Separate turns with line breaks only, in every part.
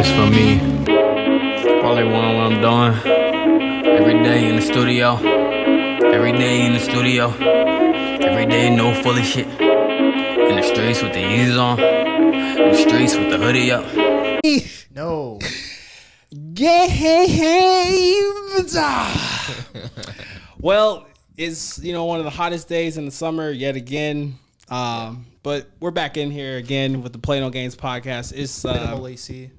It's for me. Probably what I'm doing. Every day in the studio. Every day in the studio. Every day no fully shit. In the streets with the Yeezys on. In the streets with the hoodie up.
No.
Games. Well, it's one of the hottest days in the summer yet again. But we're back in here again with the Play No Games podcast. It's
Minimal AC.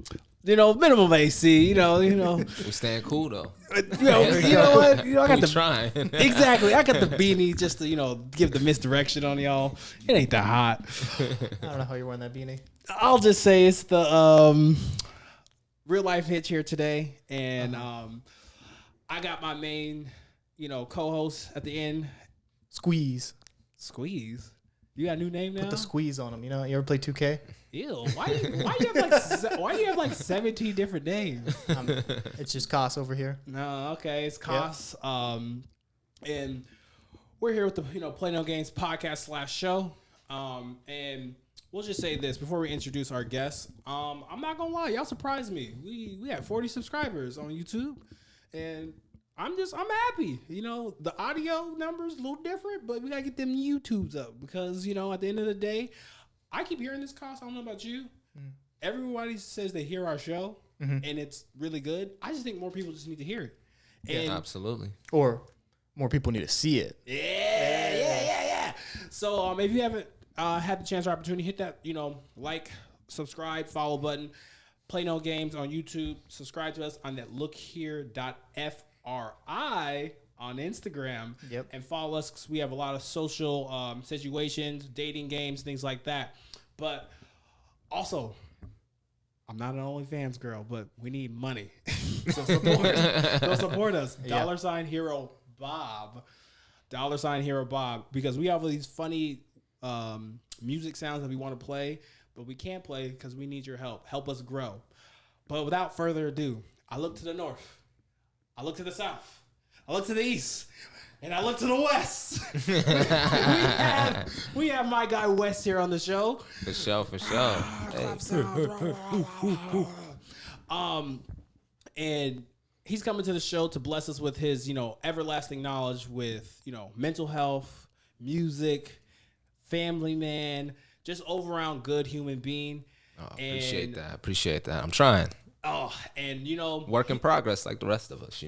Minimum AC.
We staying cool though.
You know what? I got
We
the
trying.
exactly. I got the beanie just to give the misdirection on y'all. It ain't that hot.
I don't know how you're wearing that beanie.
I'll just say it's the real life hitch here today, and I got my main co-host at the end.
Squeeze.
Squeeze. You got a new name now?
Put the squeeze on them. You ever play 2K?
Ew. Why do you have like 17 different names?
It's just Cas over here.
No, okay, it's Cas. And we're here with the Play No Games podcast / show. And we'll just say this before we introduce our guests. I'm not gonna lie, y'all surprised me. We had 40 subscribers on YouTube, and I'm happy. The audio numbers a little different, but we gotta get them YouTubes up because at the end of the day, I keep hearing this Cas. I don't know about you. Everybody says they hear our show and it's really good. I just think more people just need to hear it. And
Yeah, absolutely.
Or more people need to see it.
Yeah. So if you haven't had the chance or opportunity, hit that like, subscribe, follow button. Play No Games on YouTube. Subscribe to us on that lookhere.fri on Instagram.
Yep.
And follow us because we have a lot of social situations, dating games, things like that. But also, I'm not an OnlyFans girl, but we need money. So support us.
Yeah.
$herobob. $herobob. Because we have these funny music sounds that we want to play, but we can't play because we need your help. Help us grow. But without further ado, I look to the north. I look to the south. I look to the east. And I look to the west. we have my guy Wes here on the show.
For sure.
Clap sounds. And he's coming to the show to bless us with his, everlasting knowledge with, mental health, music, family man, just all around good human being.
Oh, appreciate that. I'm trying.
Oh, and
Work in progress like the rest of us,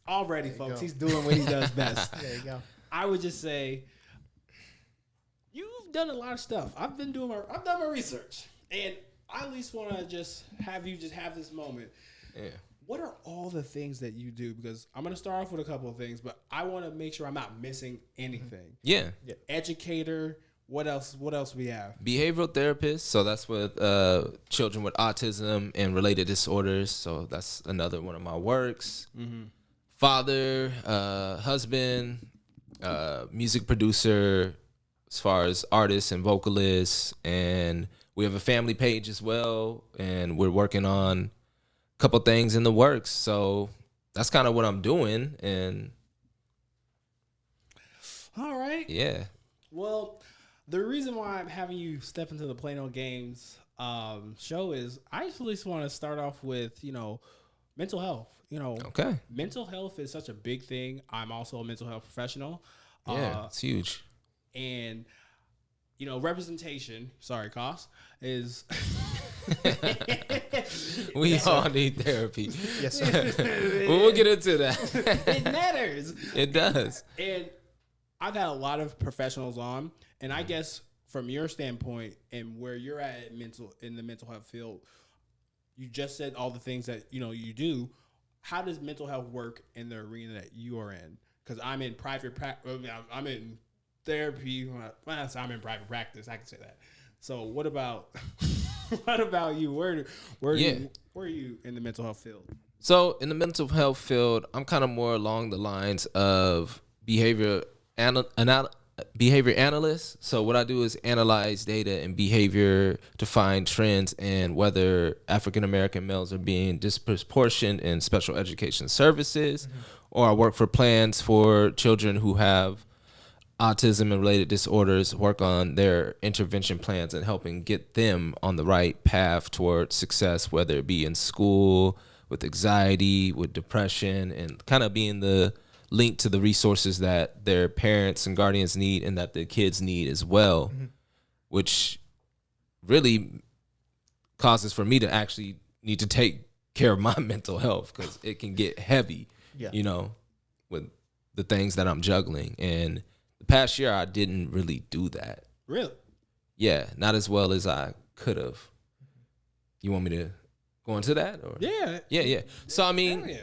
already, folks, he's doing what he does best.
There you go.
I would just say, you've done a lot of stuff. I've done my research, and I at least want to just have this moment.
Yeah.
What are all the things that you do? Because I'm going to start off with a couple of things, but I want to make sure I'm not missing anything.
Yeah.
Educator. What else we have?
Behavioral therapist. So that's with children with autism and related disorders. So that's another one of my works. Father, husband, music producer, as far as artists and vocalists. And we have a family page as well. And we're working on a couple things in the works. So that's kind of what I'm doing. And
all right.
yeah.
Well, the reason why I'm having you step into the Play No Games show is I at least want to start off with, mental health.
Okay.
Mental health is such a big thing. I'm also a mental health professional.
Yeah, it's huge.
And, representation, sorry, Cas, is...
We all need therapy.
Yes, sir.
We'll get into that.
It matters.
It does.
And I've had a lot of professionals on, and I guess from your standpoint and where you're at in the mental health field, you just said all the things that you do. How does mental health work in the arena that you are in? Because I'm in I'm in therapy. Well, I'm in private practice. I can say that. So what about you? Where are you in the mental health field?
So in the mental health field, I'm kind of more along the lines of behavior analyst. So what I do is analyze data and behavior to find trends and whether African American males are being disproportioned in special education services, or I work for plans for children who have autism and related disorders, work on their intervention plans and helping get them on the right path towards success, whether it be in school, with anxiety, with depression, and kind of being the link to the resources that their parents and guardians need and that the kids need as well, which really causes for me to actually need to take care of my mental health because it can get heavy, you know, with the things that I'm juggling. And the past year, I didn't really do that.
Really?
Yeah, not as well as I could have. You want me to go into that? Or?
Yeah.
Yeah. So, I mean,
Yeah.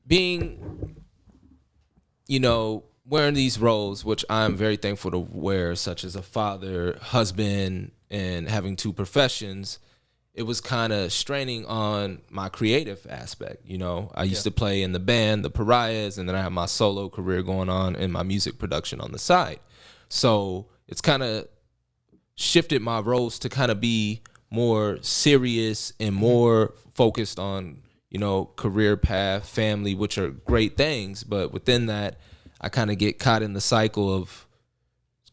being, you know, wearing these roles, which I'm very thankful to wear, such as a father, husband, and having two professions, it was kind of straining on my creative aspect. You know, I used to play in the band, the Pariahs, and then I have my solo career going on in my music production on the side. So it's kind of shifted my roles to kind of be more serious and more focused on, you know, career path, family, which are great things. But within that, I kind of get caught in the cycle of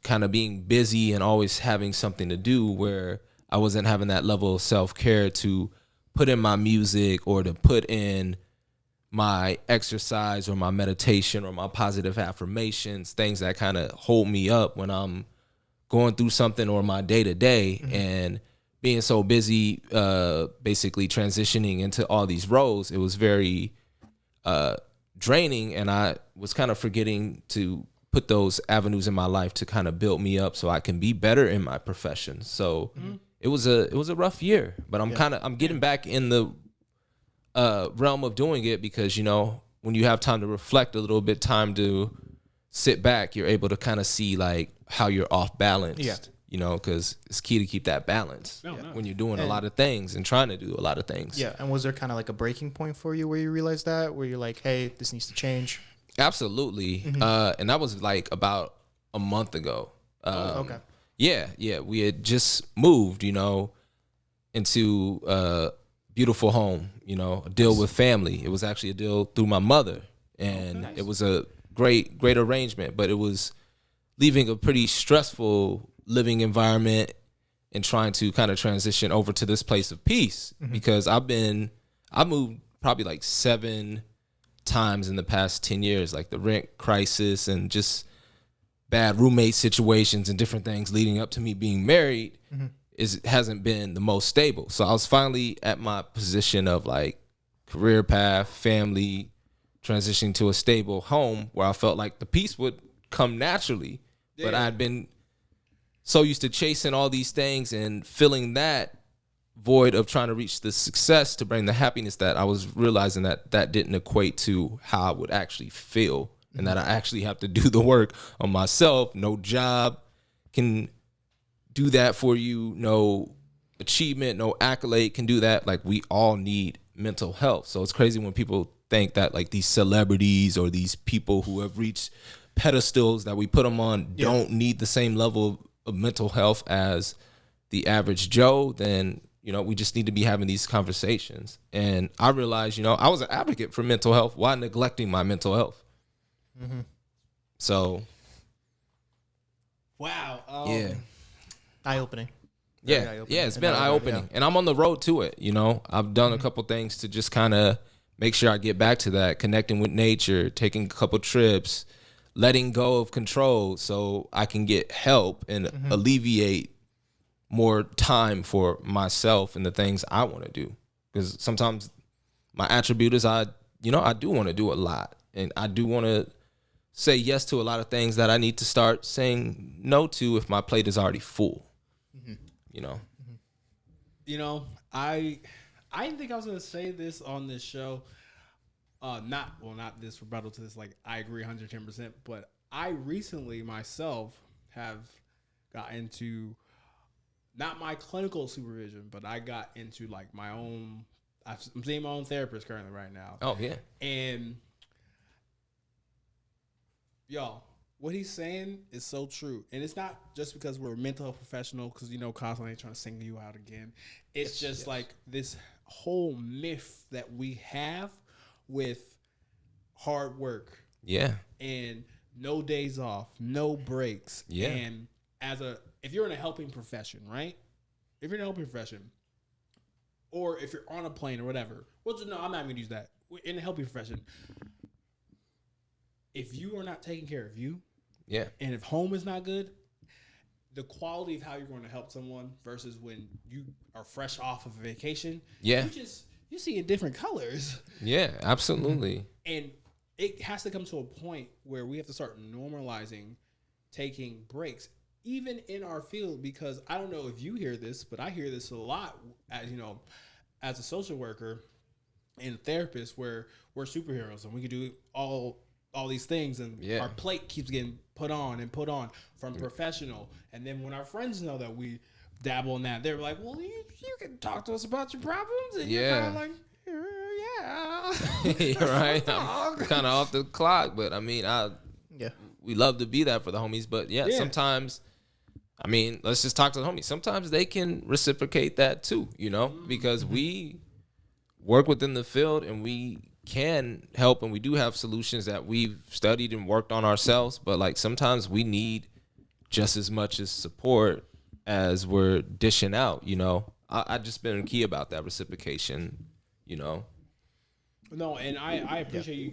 kind of being busy and always having something to do where I wasn't having that level of self-care to put in my music or to put in my exercise or my meditation or my positive affirmations, things that kind of hold me up when I'm going through something or my day-to-day. And being so busy basically transitioning into all these roles, it was very draining, and I was kind of forgetting to put those avenues in my life to kind of build me up so I can be better in my profession. So it was a rough year, but I'm getting back in the realm of doing it because, you know, when you have time to reflect a little bit, time to sit back, you're able to kind of see like how you're off balance.
Yeah.
You know, because it's key to keep that balance when you're doing a lot of things and trying to do a lot of things.
Yeah. And was there kind of like a breaking point for you where you realized that, where you're like, hey, this needs to change?
Absolutely. And that was like about a month ago.
Okay.
Yeah. We had just moved, you know, into a beautiful home, you know, a deal with family. It was actually a deal through my mother, and it was a great arrangement, but it was leaving a pretty stressful living environment and trying to kind of transition over to this place of peace because I moved probably like 7 times in the past 10 years, like the rent crisis and just bad roommate situations and different things leading up to me being married hasn't been the most stable. So I was finally at my position of like career path, family, transitioning to a stable home where I felt like the peace would come naturally. But I had been so used to chasing all these things and filling that void of trying to reach the success to bring the happiness, that I was realizing that that didn't equate to how I would actually feel, and that I actually have to do the work on myself. No job can do that for you. No achievement, no accolade can do that. Like, we all need mental health. So it's crazy when people think that like these celebrities or these people who have reached pedestals that we put them on don't need the same level of mental health as the average Joe. Then, you know, we just need to be having these conversations. And I realized, you know, I was an advocate for mental health while neglecting my mental health. So,
wow.
yeah.
Eye-opening.
Yeah, it's been eye-opening. And I'm on the road to it, you know. I've done a couple things to just kind of make sure I get back to that, connecting with nature, taking a couple trips, letting go of control so I can get help and alleviate more time for myself and the things I want to do. Because sometimes my attribute is I do want to do a lot. And I do want to say yes to a lot of things that I need to start saying no to if my plate is already full. You know?
You know, I didn't think I was going to say this on this show. Not this rebuttal to this, like, I agree 110%, but I recently myself have got into not my clinical supervision, but I got into like my own, I'm seeing my own therapist currently right now.
Oh, yeah.
And y'all, what he's saying is so true. And it's not just because we're a mental health professional, because, you know, constantly trying to single you out again. It's just like this whole myth that we have with hard work.
Yeah.
And no days off, no breaks.
Yeah.
And if you're in a helping profession, right? If you're in a helping profession, or if you're on a plane or whatever. Well, no, I'm not going to use that. In a helping profession, if you are not taking care of you, and if home is not good, the quality of how you're going to help someone versus when you are fresh off of a vacation, you see in different colors.
Yeah, absolutely.
And it has to come to a point where we have to start normalizing taking breaks, even in our field, because I don't know if you hear this, but I hear this a lot as a social worker and a therapist, where we're superheroes and we can do all these things, and our plate keeps getting put on from professional. And then when our friends know that we dabble in that, they're like, well, you can talk to us about your problems. And you're kind of like,
you're right. I'm kind of off the clock, but I mean, we love to be that for the homies. But sometimes, I mean, let's just talk to the homies. Sometimes they can reciprocate that too, because we work within the field and we can help, and we do have solutions that we've studied and worked on ourselves. But like sometimes we need just as much as support as we're dishing out. I just been key about that reciprocation.
No, and I appreciate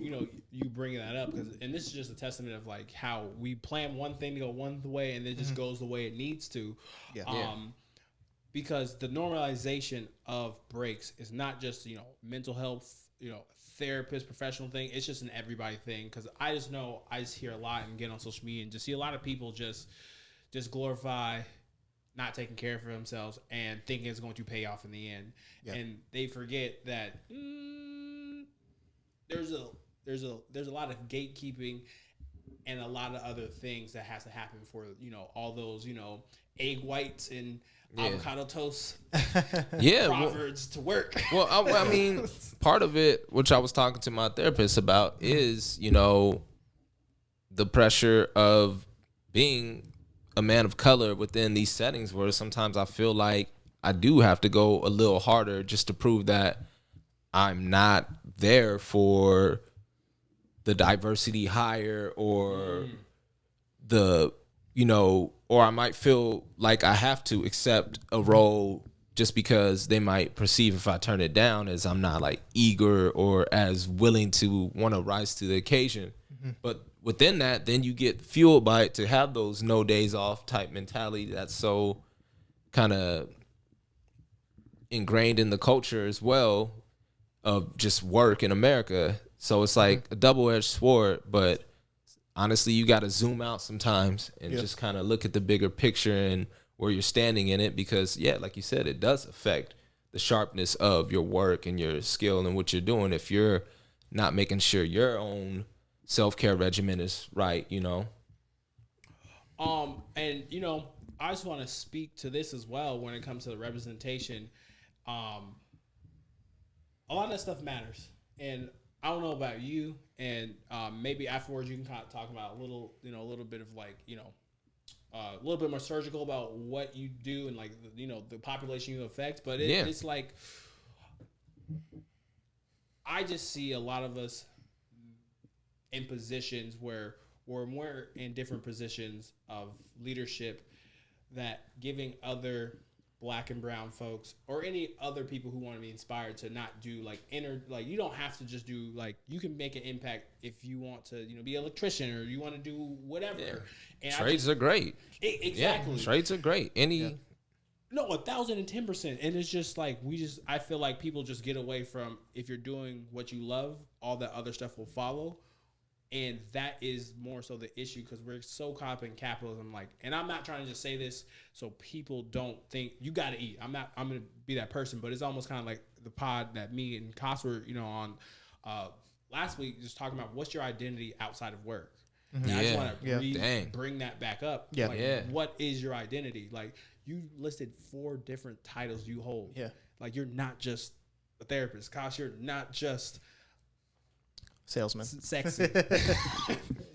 you bringing that up, and this is just a testament of like how we plan one thing to go one way and then it just goes the way it needs to. Because the normalization of breaks is not just mental health, therapist, professional thing. It's just an everybody thing, because I just hear a lot and get on social media and just see a lot of people just glorify not taking care of themselves and thinking it's going to pay off in the end. And they forget that there's a lot of gatekeeping and a lot of other things that has to happen for all those egg whites and avocado toast Proverbs to work.
Well, I mean, part of it, which I was talking to my therapist about, is the pressure of being a man of color within these settings, where sometimes I feel like I do have to go a little harder just to prove that I'm not there for the diversity hire, or or I might feel like I have to accept a role just because they might perceive if I turn it down as I'm not like eager or as willing to want to rise to the occasion. But within that, then you get fueled by it to have those no days off type mentality that's so kind of ingrained in the culture as well of just work in America. So it's like a double-edged sword, but honestly, you got to zoom out sometimes and just kind of look at the bigger picture and where you're standing in it, because like you said, it does affect the sharpness of your work and your skill and what you're doing if you're not making sure your own self-care regimen is right, And
I just want to speak to this as well when it comes to the representation. A lot of that stuff matters, and I don't know about you, and maybe afterwards you can kind of talk about a little bit of like, a little bit more surgical about what you do and like, the population you affect. But it's like, I just see a lot of us in positions where we're in different positions of leadership, that giving other Black and brown folks or any other people who want to be inspired to not do you don't have to just do you can make an impact if you want to be an electrician or you want to do whatever. And
trades are great.
Exactly.
Trades are great.
No, 1,010%. And it's just like I feel like people just get away from, if you're doing what you love, all that other stuff will follow. And that is more so the issue, because we're so caught up in capitalism. And I'm not trying to just say this so people don't think you got to eat. I'm going to be that person, but it's almost kind of like the pod that me and Cas were, on last week, just talking about what's your identity outside of work. And I just want to bring that back up. What is your identity? You listed 4 different titles you hold. You're not just a therapist. Cas, you're not just
salesman.
Sexy.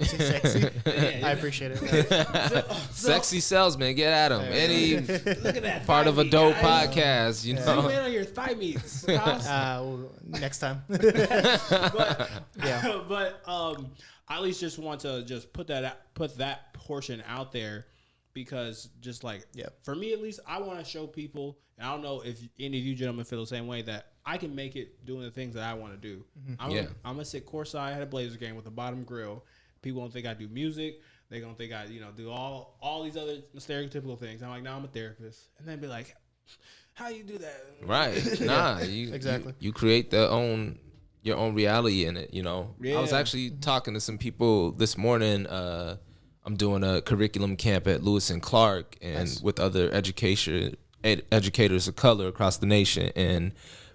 Sexy. I appreciate it.
Sexy salesman, get at him. Any
look at that
part of a dope podcast,
Zoom in on your thigh meats.
Next time.
I at least just want to just put that portion out there, because just like for me at least, I want to show people, and I don't know if any of you gentlemen feel the same way, that I can make it doing the things that I want to do. I'm gonna sit courtside at a Blazers game with a bottom grill. People don't think I do music. They gonna think I do all these other stereotypical things. I'm like, no, I'm a therapist, and then be like, how you do that?
Right? Nah,
exactly.
You create your own reality in it. I was actually talking to some people this morning. I'm doing a curriculum camp at Lewis and Clark, and with other educators of color across the nation, and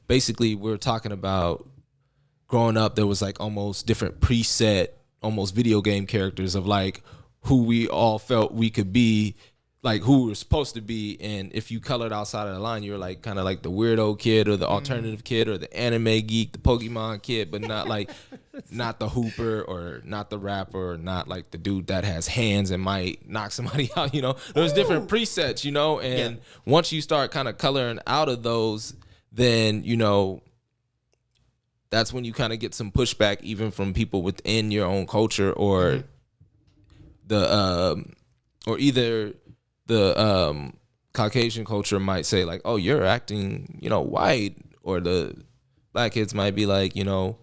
basically we're talking about growing up. There was like almost different preset, almost video game characters of like who we all felt we could be, like who we were supposed to be. And if you colored outside of the line, you're like kind of like the weirdo kid or the alternative kid or the anime geek, the Pokemon kid, but not like not the hooper or not the rapper or not like the dude that has hands and might knock somebody out. There's different presets, and once you start kind of coloring out of those, then that's when you kind of get some pushback even from people within your own culture, or either the Caucasian culture might say like, oh, you're acting, white, or the black kids might be like, you're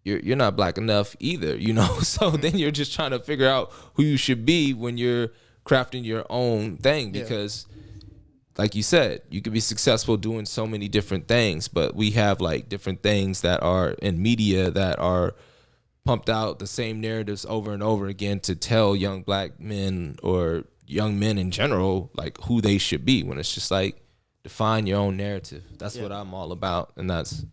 not black enough either, So then you're just trying to figure out who you should be when you're crafting your own thing, because like you said, you could be successful doing so many different things, but we have like different things that are in media that are pumped out the same narratives over and over again to tell young black men or young men in general like who they should be, when it's just like, define your own narrative. That's what I'm all about, and that's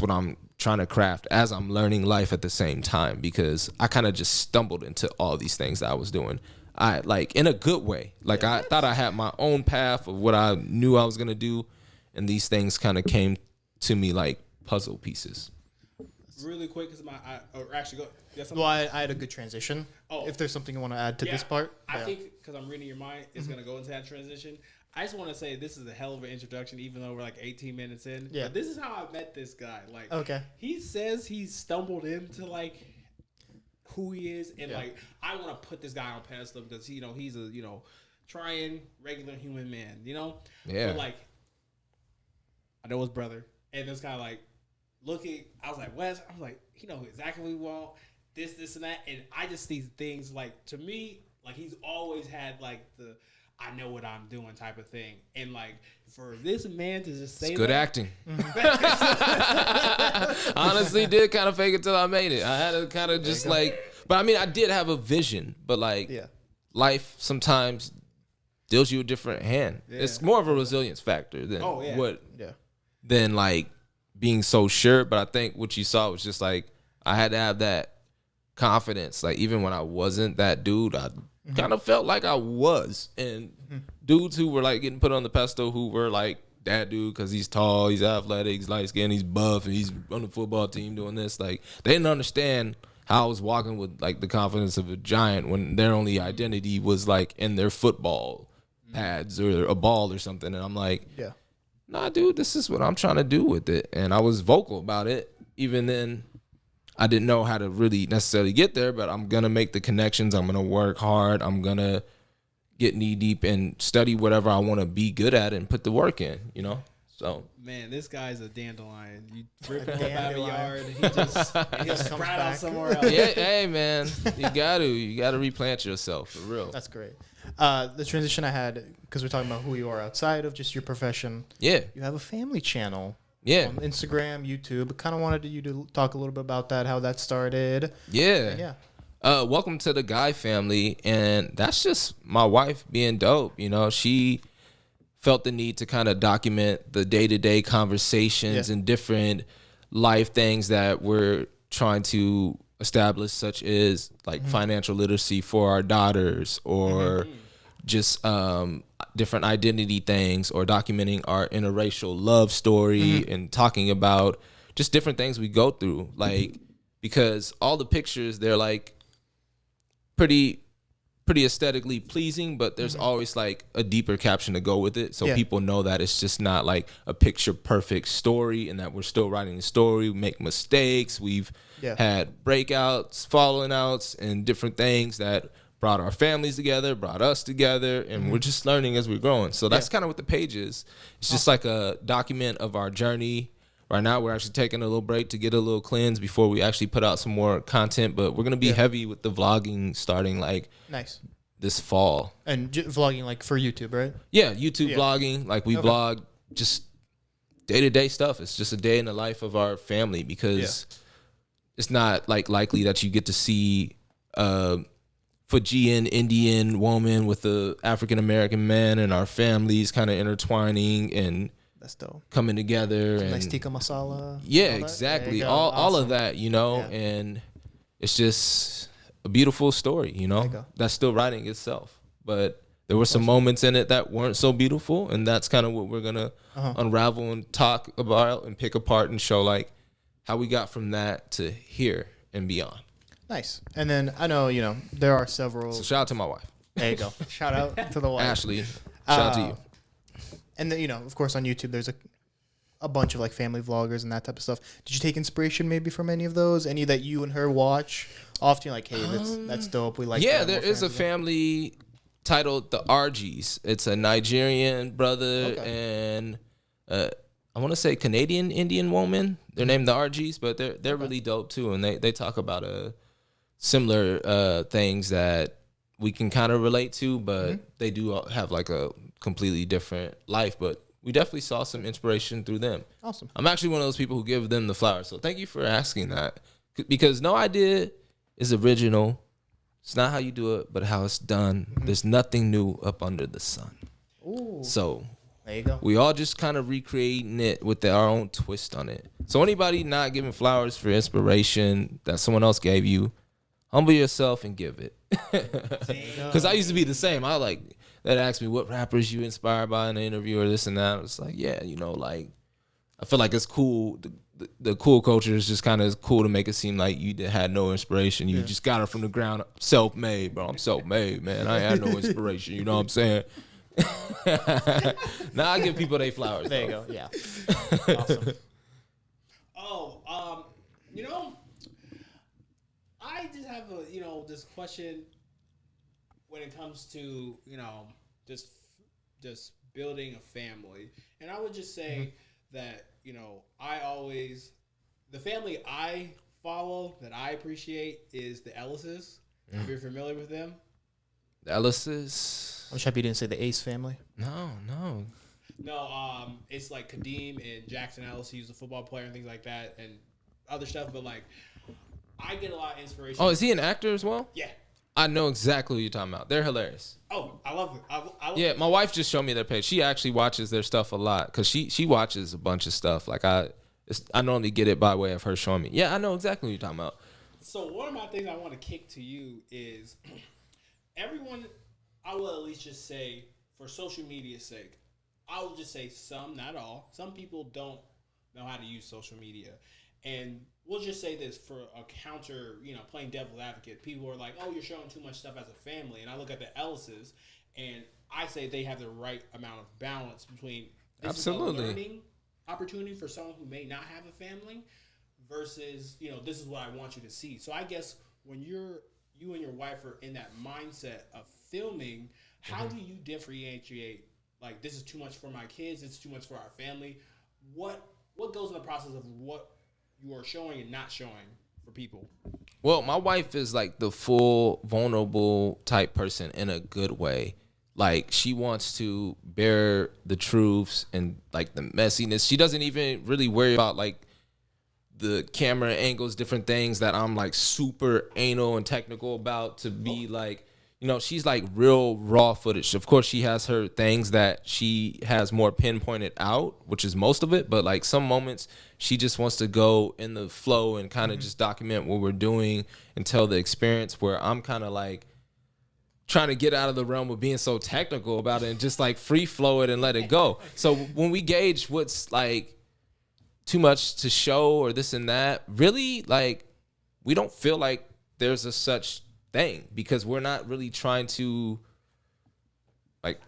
what I'm trying to craft as I'm learning life at the same time, because I kind of just stumbled into all these things that I was doing. I like in a good way. Like I thought I had my own path of what I knew I was gonna do, and these things kind of came to me like puzzle pieces.
Really quick, because
I had a good transition. Oh, if there's something you want to add to this part,
I think because I'm reading your mind, it's gonna go into that transition. I just want to say this is a hell of an introduction, even though we're like 18 minutes in. Yeah, but this is how I met this guy. Like, he says he stumbled into like who he is, and like I want to put this guy on pedestal because he's a trying regular human man, Yeah. But like, I know his brother, and this guy like. Looking, I was like, Wes, I'm like, he know exactly what we want, this, and that. And I just see things like, to me, like he's always had like the, I know what I'm doing type of thing. And like, for this man to just say
it's good acting. Honestly, did kind of fake it till I made it. I had to kind of just like, but I mean, I did have a vision, but like life sometimes deals you a different hand. Yeah. It's more of a resilience factor than than like, being so sure. But I think what you saw was just like, I had to have that confidence. Like even when I wasn't that dude, I kind of felt like I was. And dudes who were like getting put on the pedestal, who were like that dude because he's tall, he's athletic, he's light skinned, he's buff, and he's on the football team doing this. Like they didn't understand how I was walking with like the confidence of a giant when their only identity was like in their football pads or a ball or something. And I'm like, nah, dude, this is what I'm trying to do with it. And I was vocal about it. Even then, I didn't know how to really necessarily get there, but I'm going to make the connections. I'm going to work hard. I'm going to get knee deep and study whatever I want to be good at and put the work in, So,
man, this guy's a dandelion. You rip him up out of a yard, he just sprout out somewhere else.
Yeah, hey, man, you got to replant yourself, for real.
That's great. The transition I had, because we're talking about who you are outside of just your profession. Yeah. You have a family channel. Yeah. On Instagram, YouTube. Kind of wanted you to talk a little bit about that, how that started.
Yeah. Welcome to the Guy family. And that's just my wife being dope. She felt the need to kind of document the day-to-day conversations and different life things that we're trying to establish, such as like financial literacy for our daughters, or just different identity things, or documenting our interracial love story and talking about just different things we go through. Like, because all the pictures, they're like pretty pretty aesthetically pleasing, but there's always like a deeper caption to go with it, so people know that it's just not like a picture perfect story, and that we're still writing the story. We make mistakes, we've had breakouts, falling outs, and different things that brought our families together, brought us together, and we're just learning as we're growing. So that's kind of what the page is. It's just like a document of our journey. Right now, we're actually taking a little break to get a little cleanse before we actually put out some more content. But we're going to be heavy with the vlogging starting like this fall.
And vlogging like for YouTube, right?
Yeah, YouTube vlogging. Like we vlog just day-to-day stuff. It's just a day in the life of our family, because it's not like likely that you get to see Fijian Indian woman with the African-American man and our families kind of intertwining and
that's dope.
Coming together.
Some nice tikka masala.
Yeah, exactly. All of that, you know, and it's just a beautiful story, you know, that's still writing itself. But there were some moments in it that weren't so beautiful, and that's kind of what we're going to unravel and talk about and pick apart and show like how we got from that to here and beyond.
Nice. And then I know, you know, there are several.
So shout out to my wife.
There you go. Shout out to the wife.
Ashley, shout out to you.
And then, you know, of course, on YouTube, there's a bunch of like family vloggers and that type of stuff. Did you take inspiration maybe from any of those? Any that you and her watch often? You're like, hey, that's dope. We like.
Yeah, there is a family titled the RGs. It's a Nigerian brother and I want to say Canadian Indian woman. They're named the RGs, but they're really dope too, and they talk about similar things that we can kind of relate to, but they do have like a completely different life. But we definitely saw some inspiration through them.
Awesome.
I'm actually one of those people who give them the flowers. So thank you for asking that, because no idea is original. It's not how you do it, but how it's done. There's nothing new up under the sun.
Ooh.
So
there you go.
We all just kind of recreating it with our own twist on it. So anybody not giving flowers for inspiration that someone else gave you, humble yourself and give it. Because I used to be the same. I like that asked me what rappers you inspired by in an interview or this and that. I was like, yeah, you know, like I feel like it's cool. The cool culture is just kind of cool to make it seem like you had no inspiration. You just got it from the ground up. Self-made, bro. I'm self-made, man. I ain't had no inspiration. You know what I'm saying? Now I give people their flowers.
There you go. Yeah. Awesome.
You know, I just have this question when it comes to, just building a family. And I would just say that, the family I follow that I appreciate is the Ellises. If you're familiar with them.
The Ellises.
I'm happy you didn't say the Ace family.
No.
It's like Kadeem and Jackson Ellis. He's a football player and things like that and other stuff. But like, I get a lot of inspiration.
Oh, is he an actor as well?
Yeah.
I know exactly what you're talking about. They're hilarious.
Oh, I love it.
Yeah, my wife just showed me their page. She actually watches their stuff a lot because she watches a bunch of stuff. Like I normally get it by way of her showing me. Yeah, I know exactly what you're talking about.
So one of my things I want to kick to you is everyone, I will at least just say, for social media's sake, I will just say some, not all. Some people don't know how to use social media. And we'll just say this for a counter, playing devil's advocate. People are like, oh, you're showing too much stuff as a family. And I look at the Ellises, and I say they have the right amount of balance between this
absolutely
is a learning opportunity for someone who may not have a family versus, this is what I want you to see. So I guess when you and your wife are in that mindset of filming, how do you differentiate, like, this is too much for my kids, it's too much for our family? What goes in the process of what you are showing and not showing for people?
Well, my wife is like the full vulnerable type person in a good way. Like, she wants to bear the truths and like the messiness. She doesn't even really worry about like the camera angles, different things that I'm like super anal and technical about to be like, she's like real raw footage. Of course, she has her things that she has more pinpointed out, which is most of it. But like some moments, she just wants to go in the flow and kind of just document what we're doing and tell the experience, where I'm kind of like trying to get out of the realm of being so technical about it and just like free flow it and let it go. So when we gauge what's like too much to show or this and that, really, like, we don't feel like there's a such thing because we're not really trying to like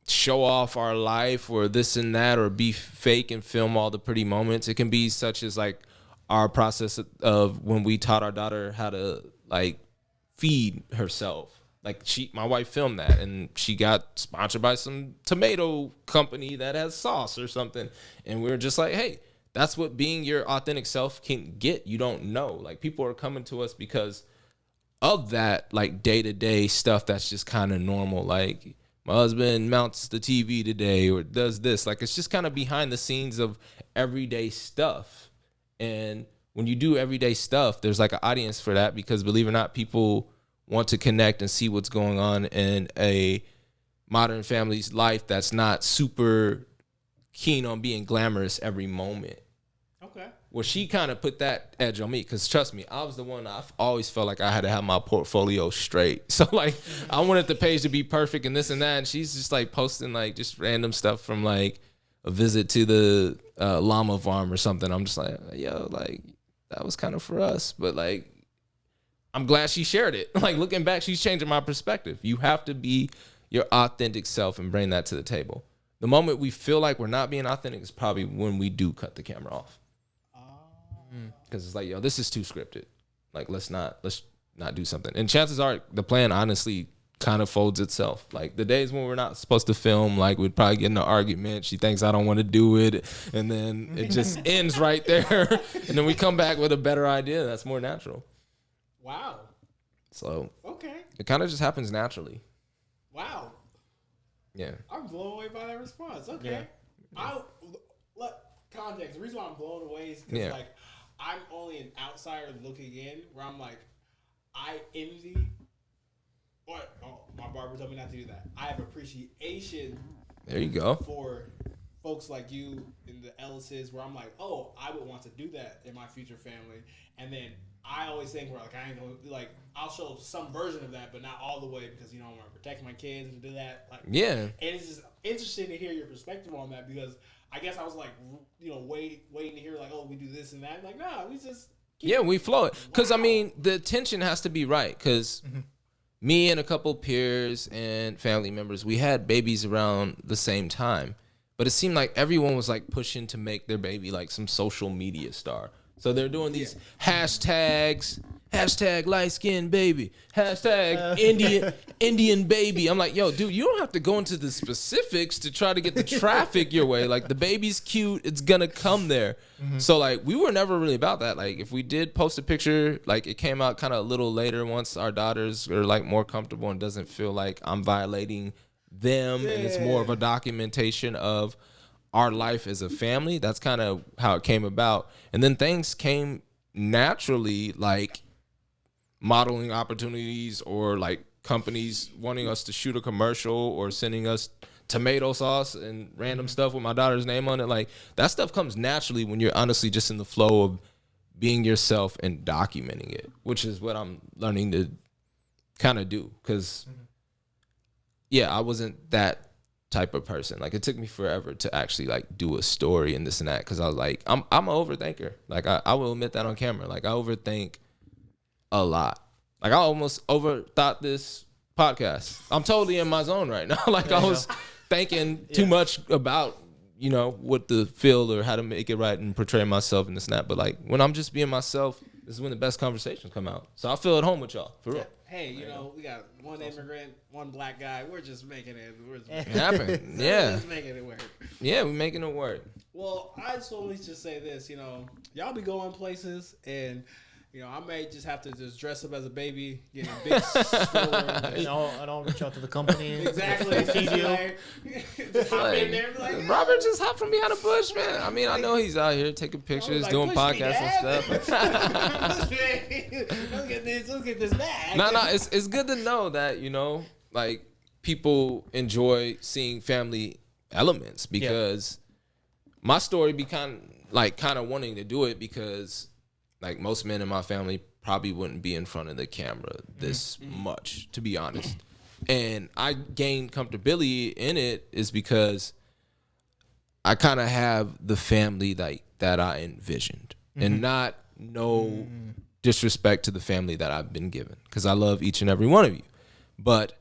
show off our life or this and that or be fake and film all the pretty moments. It can be such as like our process of when we taught our daughter how to like feed herself. Like my wife filmed that and she got sponsored by some tomato company that has sauce or something. And we were just like, hey, that's what being your authentic self can get. You don't know. Like people are coming to us because of that, like day-to-day stuff that's just kind of normal. Like my husband mounts the TV today or does this. Like it's just kind of behind the scenes of everyday stuff. And when you do everyday stuff, there's like an audience for that because believe it or not, people want to connect and see what's going on in a modern family's life that's not super keen on being glamorous every moment.
Okay.
Well, she kind of put that edge on me because trust me, I was the one I've always felt like I had to have my portfolio straight. So like I wanted the page to be perfect and this and that. And she's just like posting like just random stuff from like a visit to the llama farm or something. I'm just like, yo, like that was kind of for us. But like, I'm glad she shared it. Like looking back, she's changing my perspective. You have to be your authentic self and bring that to the table. The moment we feel like we're not being authentic is probably when we do cut the camera off. Because it's like, yo, this is too scripted. Like let's not do something. And chances are the plan honestly kind of folds itself. Like the days when we're not supposed to film, like we'd probably get in an argument. She thinks I don't want to do it. And then it just ends right there. And then we come back with a better idea that's more natural.
Wow.
So
okay,
it kind of just happens naturally.
Wow.
Yeah.
I'm blown away by that response. Okay. Yeah. Context. The reason why I'm blown away is because like I'm only an outsider looking in, where I'm like, I envy. What? Oh, my barber told me not to do that. I have appreciation.
There you go.
For folks like you and the Ellises, where I'm like, oh, I would want to do that in my future family, and then I always think where like I ain't gonna like I'll show some version of that, but not all the way because I want to protect my kids and do that. Like
yeah,
and it's just interesting to hear your perspective on that because I guess I was like waiting to hear like we do this and that. Like nah, we just
we flow it because I mean the tension has to be right because me and a couple peers and family members we had babies around the same time, but it seemed like everyone was like pushing to make their baby like some social media star. So they're doing these hashtags, hashtag light skinned baby, hashtag Indian baby. I'm like, yo, dude, you don't have to go into the specifics to try to get the traffic your way. Like the baby's cute, it's gonna come there. So like we were never really about that. Like if we did post a picture, like it came out kind of a little later once our daughters are like more comfortable and doesn't feel like I'm violating them, and it's more of a documentation of our life as a family. That's kind of how it came about. And then things came naturally, like modeling opportunities or like companies wanting us to shoot a commercial or sending us tomato sauce and random stuff with my daughter's name on it. Like that stuff comes naturally when you're honestly just in the flow of being yourself and documenting it, which is what I'm learning to kind of do. Because I wasn't that type of person. Like it took me forever to actually like do a story and this and that because I was like I'm an overthinker. Like I will admit that on camera. Like I overthink a lot. Like I almost overthought this podcast. I'm totally in my zone right now. Like I was thinking too much about what to feel or how to make it right and portray myself and this and that. But like when I'm just being myself, this is when the best conversations come out. So I feel at home with y'all for real.
Hey, we got one immigrant, one black guy. We're just making it.
It happened. Yeah.
We're just making it work.
Yeah, we're making it work.
Well, I just want to just say this. Y'all be going places, and I may just have to just dress up as a baby, get a big store.
And I'll reach out to the company.
Exactly.
Feed you.
Just hop in there and be like,
Robert just hopped from behind a bush, man. I mean, I know he's out here taking pictures,
like,
doing podcasts and stuff.
Let's get this back.
No, it's good to know that, like people enjoy seeing family elements because my story be kind of wanting to do it because like most men in my family probably wouldn't be in front of the camera this much, to be honest. And I gained comfortability in it is because I kind of have the family that I envisioned and not no disrespect to the family that I've been given, because I love each and every one of you. But,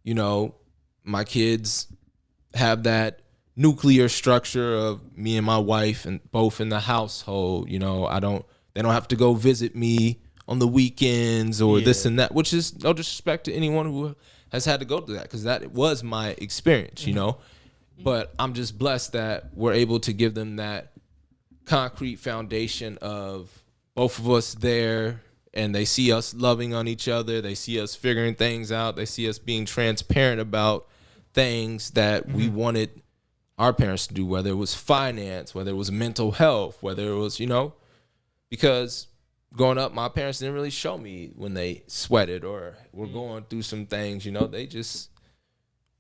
you know, my kids have that nuclear structure of me and my wife and both in the household. You know, they don't have to go visit me on the weekends or this and that, which is no disrespect to anyone who has had to go through that, because that was my experience, you know. But I'm just blessed that we're able to give them that concrete foundation of both of us there, and they see us loving on each other. They see us figuring things out. They see us being transparent about things that we wanted our parents to do, whether it was finance, whether it was mental health, whether it was, you know, because growing up, my parents didn't really show me when they sweated or were going through some things, you know. They just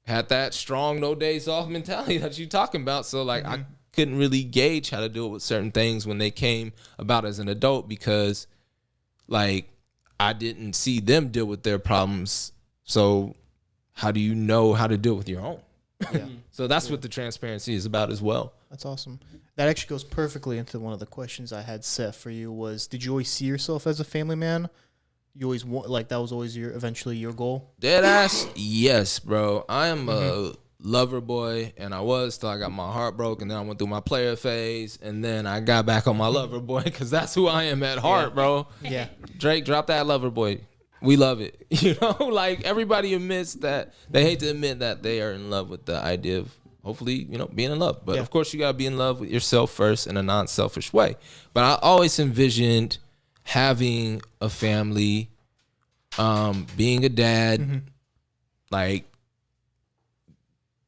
had that strong, no days off mentality that you're talking about. So, like, I couldn't really gauge how to deal with certain things when they came about as an adult, because, like, I didn't see them deal with their problems. So how do you know how to deal with your own? Yeah. So that's what the transparency is about as well.
That's awesome. That actually goes perfectly into one of the questions I had set for you was, did you always see yourself as a family man? You always like that was always eventually your goal?
Dead ass, yes, bro. I am a lover boy, and I was till I got my heart broke, and then I went through my player phase, and then I got back on my lover boy, because that's who I am at heart, bro.
Yeah.
Drake, drop that lover boy. We love it. You know, like, everybody admits that they hate to admit that they are in love with the idea of hopefully, you know, being in love. But of course, you got to be in love with yourself first in a non-selfish way. But I always envisioned having a family, being a dad, like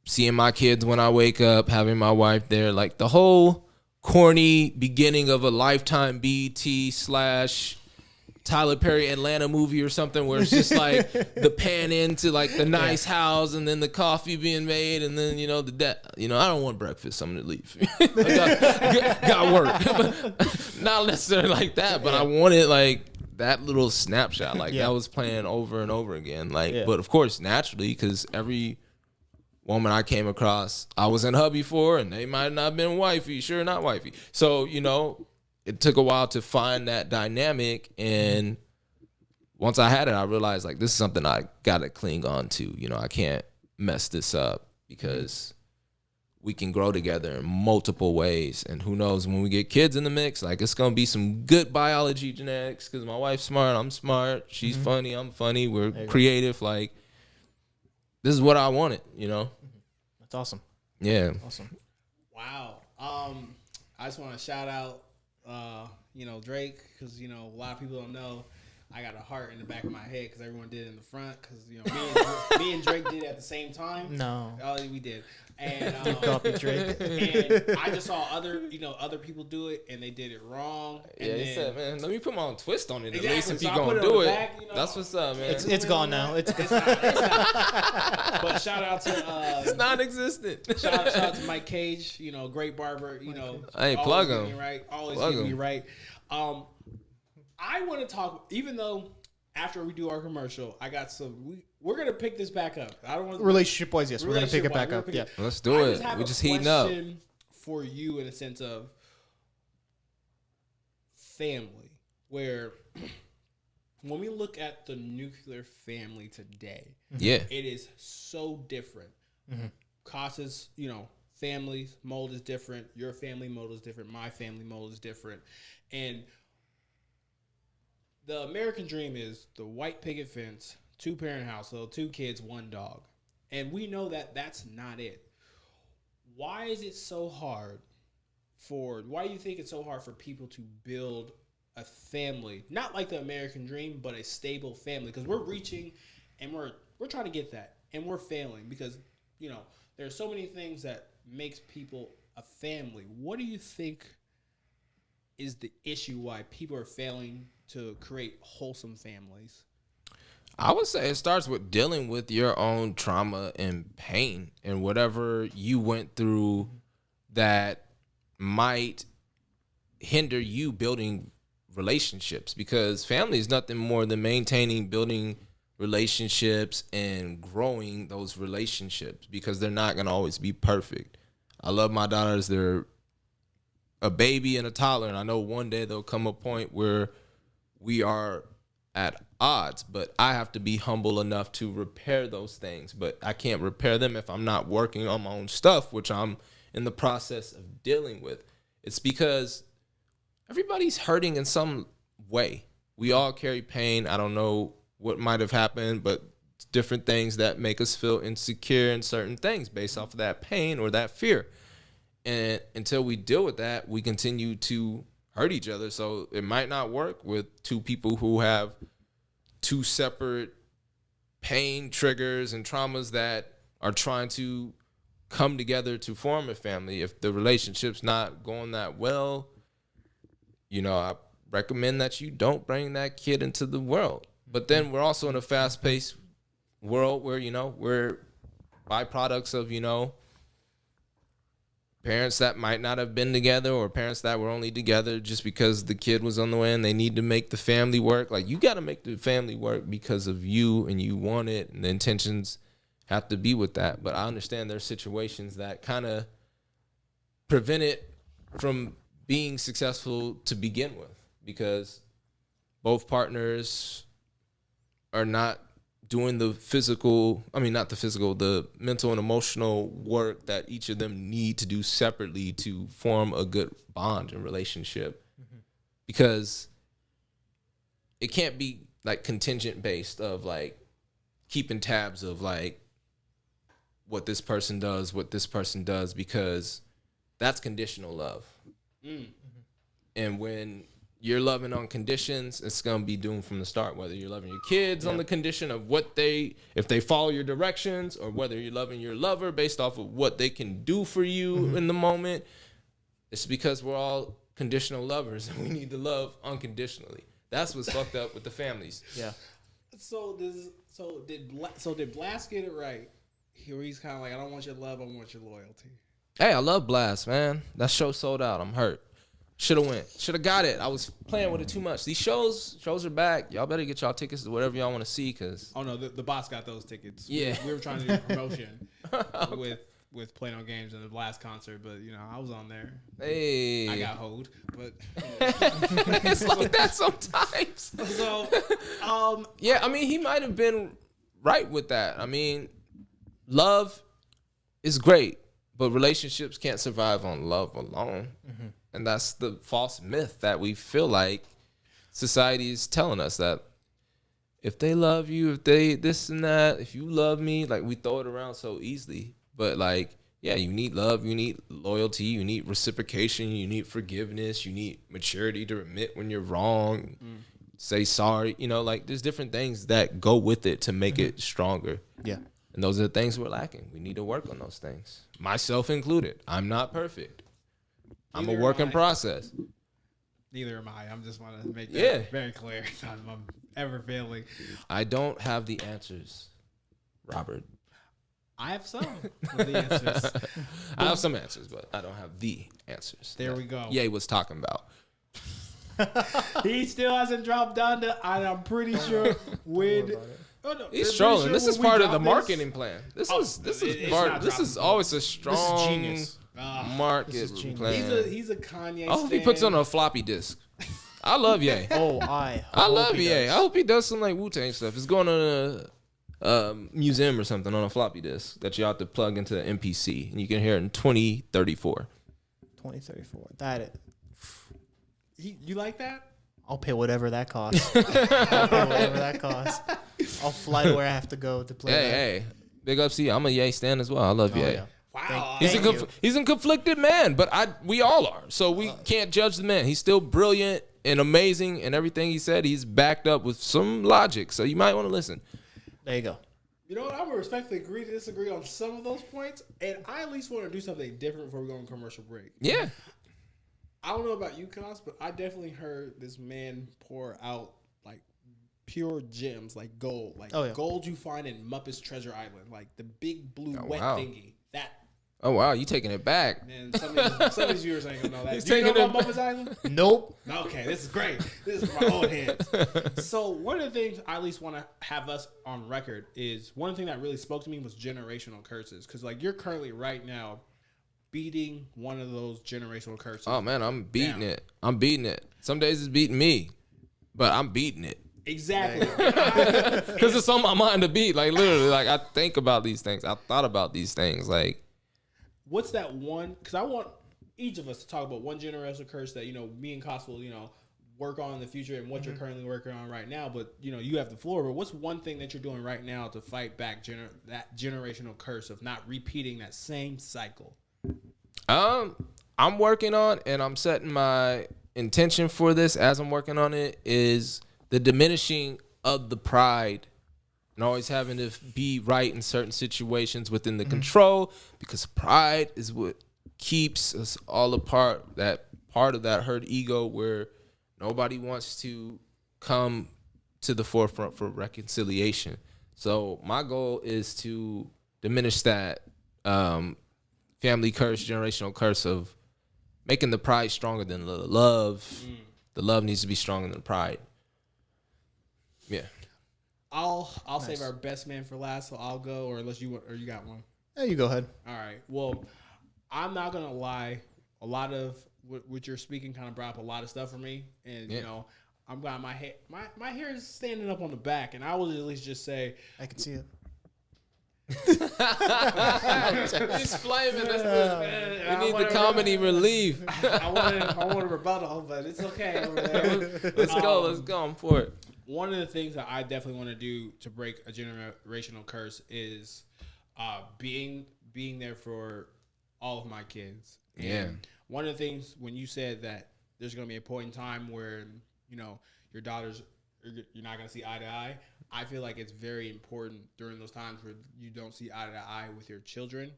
seeing my kids when I wake up, having my wife there, like the whole corny beginning of a Lifetime BET / Tyler Perry Atlanta movie or something, where it's just like the pan into like the nice house, and then the coffee being made, and then, you know, I don't want breakfast, I'm gonna leave. got work. Not necessarily like that, but I wanted like that little snapshot, like that was playing over and over again. Like, but of course, naturally, because every woman I came across, I was in hubby for, and they might not have been wifey, sure not wifey. So, you know, it took a while to find that dynamic, and once I had it, I realized, like, this is something I gotta cling on to. You know, I can't mess this up, because we can grow together in multiple ways, and who knows, when we get kids in the mix, like, it's gonna be some good biology genetics, because my wife's smart, I'm smart, she's funny, I'm funny, we're creative. Like, this is what I wanted, you know.
That's awesome.
Yeah.
Awesome.
Wow. I just want to shout out, you know, Drake, because, you know, a lot of people don't know I got a heart in the back of my head, because everyone did it in the front, because, you know, me and Drake did it at the same time.
No.
Oh, we did. And
copy Drake.
And I just saw other people do it, and they did it wrong. And
he said, man, let me put my own twist on it.
Exactly.
At least if
So
you're
I
going
put
to
it on
do
the
it.
back, you know.
That's what's up, man.
It's gone now. It's
not. But shout out to
it's non-existent.
Shout out to Mike Cage, you know, great barber, you know.
Hey, plug him.
Right, always get me right. I want to talk, even though after we do our commercial, I got some. We're gonna pick this back up. I don't want
relationship wise. Yes, we're gonna pick it back up. Yeah,
let's do it. We're just heating up.
For you, in a sense of family, where when we look at the nuclear family today, it is so different. Casa's, you know, family's mold is different. Your family mold is different. My family mold is different, and the American dream is the white picket fence, 2-parent household, 2 kids, 1 dog. And we know that that's not it. Why is it so hard why do you think it's so hard for people to build a family? Not like the American dream, but a stable family. Because we're reaching and we're trying to get that. And we're failing because, you know, there's so many things that makes people a family. What do you think is the issue why people are failing to create wholesome families?
I would say it starts with dealing with your own trauma and pain and whatever you went through that might hinder you building relationships, because family is nothing more than maintaining, building relationships and growing those relationships, because they're not going to always be perfect. I love my daughters. They're a baby and a toddler, and I know one day there'll come a point where we are at odds, but I have to be humble enough to repair those things. But I can't repair them if I'm not working on my own stuff, which I'm in the process of dealing with. It's because everybody's hurting in some way. We all carry pain. I don't know what might have happened, but different things that make us feel insecure in certain things based off of that pain or that fear. And until we deal with that, we continue to hurt each other. So it might not work with two people who have two separate pain triggers and traumas that are trying to come together to form a family. If the relationship's not going that well, I recommend that you don't bring that kid into the world. But then we're also in a fast-paced world where, we're byproducts of, parents that might not have been together, or parents that were only together just because the kid was on the way and they need to make the family work. Like, you got to make the family work because of you, and you want it, and the intentions have to be with that. But I understand there's situations that kind of prevent it from being successful to begin with, because both partners are not doing the mental and emotional work that each of them need to do separately to form a good bond and relationship. Mm-hmm. Because it can't be like contingent based of like keeping tabs of like what this person does, because that's conditional love. Mm-hmm. And when you're loving on conditions, it's going to be doomed from the start, whether you're loving your kids on the condition of if they follow your directions, or whether you're loving your lover based off of what they can do for you in the moment. It's because we're all conditional lovers, and we need to love unconditionally. That's what's fucked up with the families. Yeah.
So did Blast get it right? Here he's kind of like, I don't want your love, I want your loyalty.
Hey, I love Blast, man. That show sold out. I'm hurt. Should have got it. I was playing with it too much. These shows are back. Y'all better get y'all tickets to whatever y'all want to see, cause.
Oh no, the boss got those tickets.
Yeah,
we were trying to do a promotion with Playing on Games and the last concert, but I was on there.
Hey,
I got hold, but
it's like that sometimes.
So,
yeah, he might have been right with that. Love is great, but relationships can't survive on love alone. Mm-hmm. And that's the false myth that we feel like society is telling us, that if they love you, if they this and that, if you love me, like we throw it around so easily. But like, yeah, you need love, you need loyalty, you need reciprocation, you need forgiveness, you need maturity to admit when you're wrong, say sorry. Like there's different things that go with it to make it stronger. Yeah. And those are the things we're lacking. We need to work on those things, myself included. I'm not perfect. I'm a work in process.
Neither am I. I'm just want to make that very clear. I'm ever failing.
I don't have the answers, Robert.
I have some of the answers.
I have some answers, but I don't have the answers.
There we go.
Ye was talking about.
He still hasn't dropped down to, and I'm pretty sure when.
Oh, no, he's trolling. Sure this is part of the marketing plan. This is always a strong. This is genius. Market plan.
He's a Kanye.
I hope he puts on a floppy disk. I love Ye.
I
love Ye. I hope he does some like Wu-Tang stuff. It's going on a museum or something on a floppy disk that you have to plug into the MPC, and you can hear it in 2034.
2034. That it.
You like that?
I'll pay whatever that costs. I'll fly to where I have to go to play.
Hey, big up to you. I'm a Ye stan as well. I love Ye.
Yeah. Wow.
He's a conflicted man, but we all are. So we can't judge the man. He's still brilliant and amazing, and everything he said, he's backed up with some logic. So you might want to listen.
There you go.
You know what? I'm going to respectfully agree to disagree on some of those points, and I at least want to do something different before we go on commercial break.
Yeah.
I don't know about you, Cas, but I definitely heard this man pour out like pure gems, like gold, gold you find in Muppet's Treasure Island, like the big blue thingy. That.
Oh wow, you taking it back?
Man, some of these viewers ain't gonna know that. Do you know about Muppet's Island?
Nope.
Okay, this is great. This is my own hands. So one of the things I at least want to have us on record is one thing that really spoke to me was generational curses, because like you're currently right now beating one of those generational curses.
Oh man, I'm beating it. Some days it's beating me. but I'm beating it.
Exactly.
Because it's on my mind to beat. Like, literally, like, I think about these things. I thought about these things. Like,
what's that one? Because I want each of us to talk about one generational curse that, me and Cas will, work on in the future and what you're currently working on right now. But, you have the floor. But what's one thing that you're doing right now to fight back that generational curse of not repeating that same cycle?
I'm working on, and I'm setting my intention for this as I'm working on it, is the diminishing of the pride and always having to be right in certain situations within the control, because pride is what keeps us all apart. That part of that hurt ego where nobody wants to come to the forefront for reconciliation. So my goal is to diminish that family curse, generational curse of making the pride stronger than the love. The love needs to be stronger than the pride. Yeah.
I'll save our best man for last, so I'll go, or unless you got one.
Yeah, you go ahead.
All right. Well, I'm not gonna lie. A lot of what you're speaking kind of brought up a lot of stuff for me, and I'm got my hair. My hair is standing up on the back, and I will at least just say
I can see it.
He's flaming. We need the comedy relief.
I want a rebuttal, but it's okay over there.
Let's go. I'm for it.
One of the things that I definitely want to do to break a generational curse is being there for all of my kids. And one of the things when you said that there's going to be a point in time where your daughters, you're not going to see eye to eye. I feel like it's very important during those times where you don't see eye to eye with your children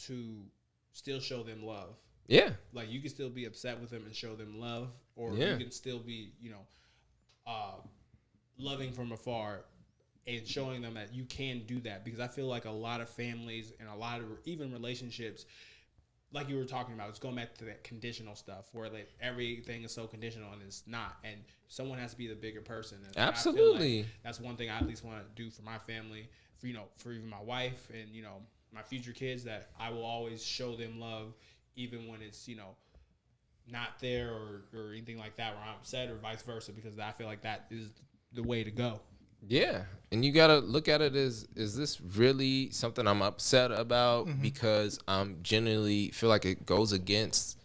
to still show them love.
Yeah.
Like, you can still be upset with them and show them love, or you can still be, loving from afar and showing them that you can do that. Because I feel like a lot of families and a lot of even relationships, like you were talking about, it's going back to that conditional stuff where like everything is so conditional and it's not. And someone has to be the bigger person. And
absolutely.
Like that's one thing I at least want to do for my family, for even my wife and, my future kids, that I will always show them love even when it's, not there or anything like that where I'm upset, or vice versa, because I feel like that is the way to go.
Yeah. And you got to look at it as, is this really something I'm upset about because I'm genuinely feel like it goes against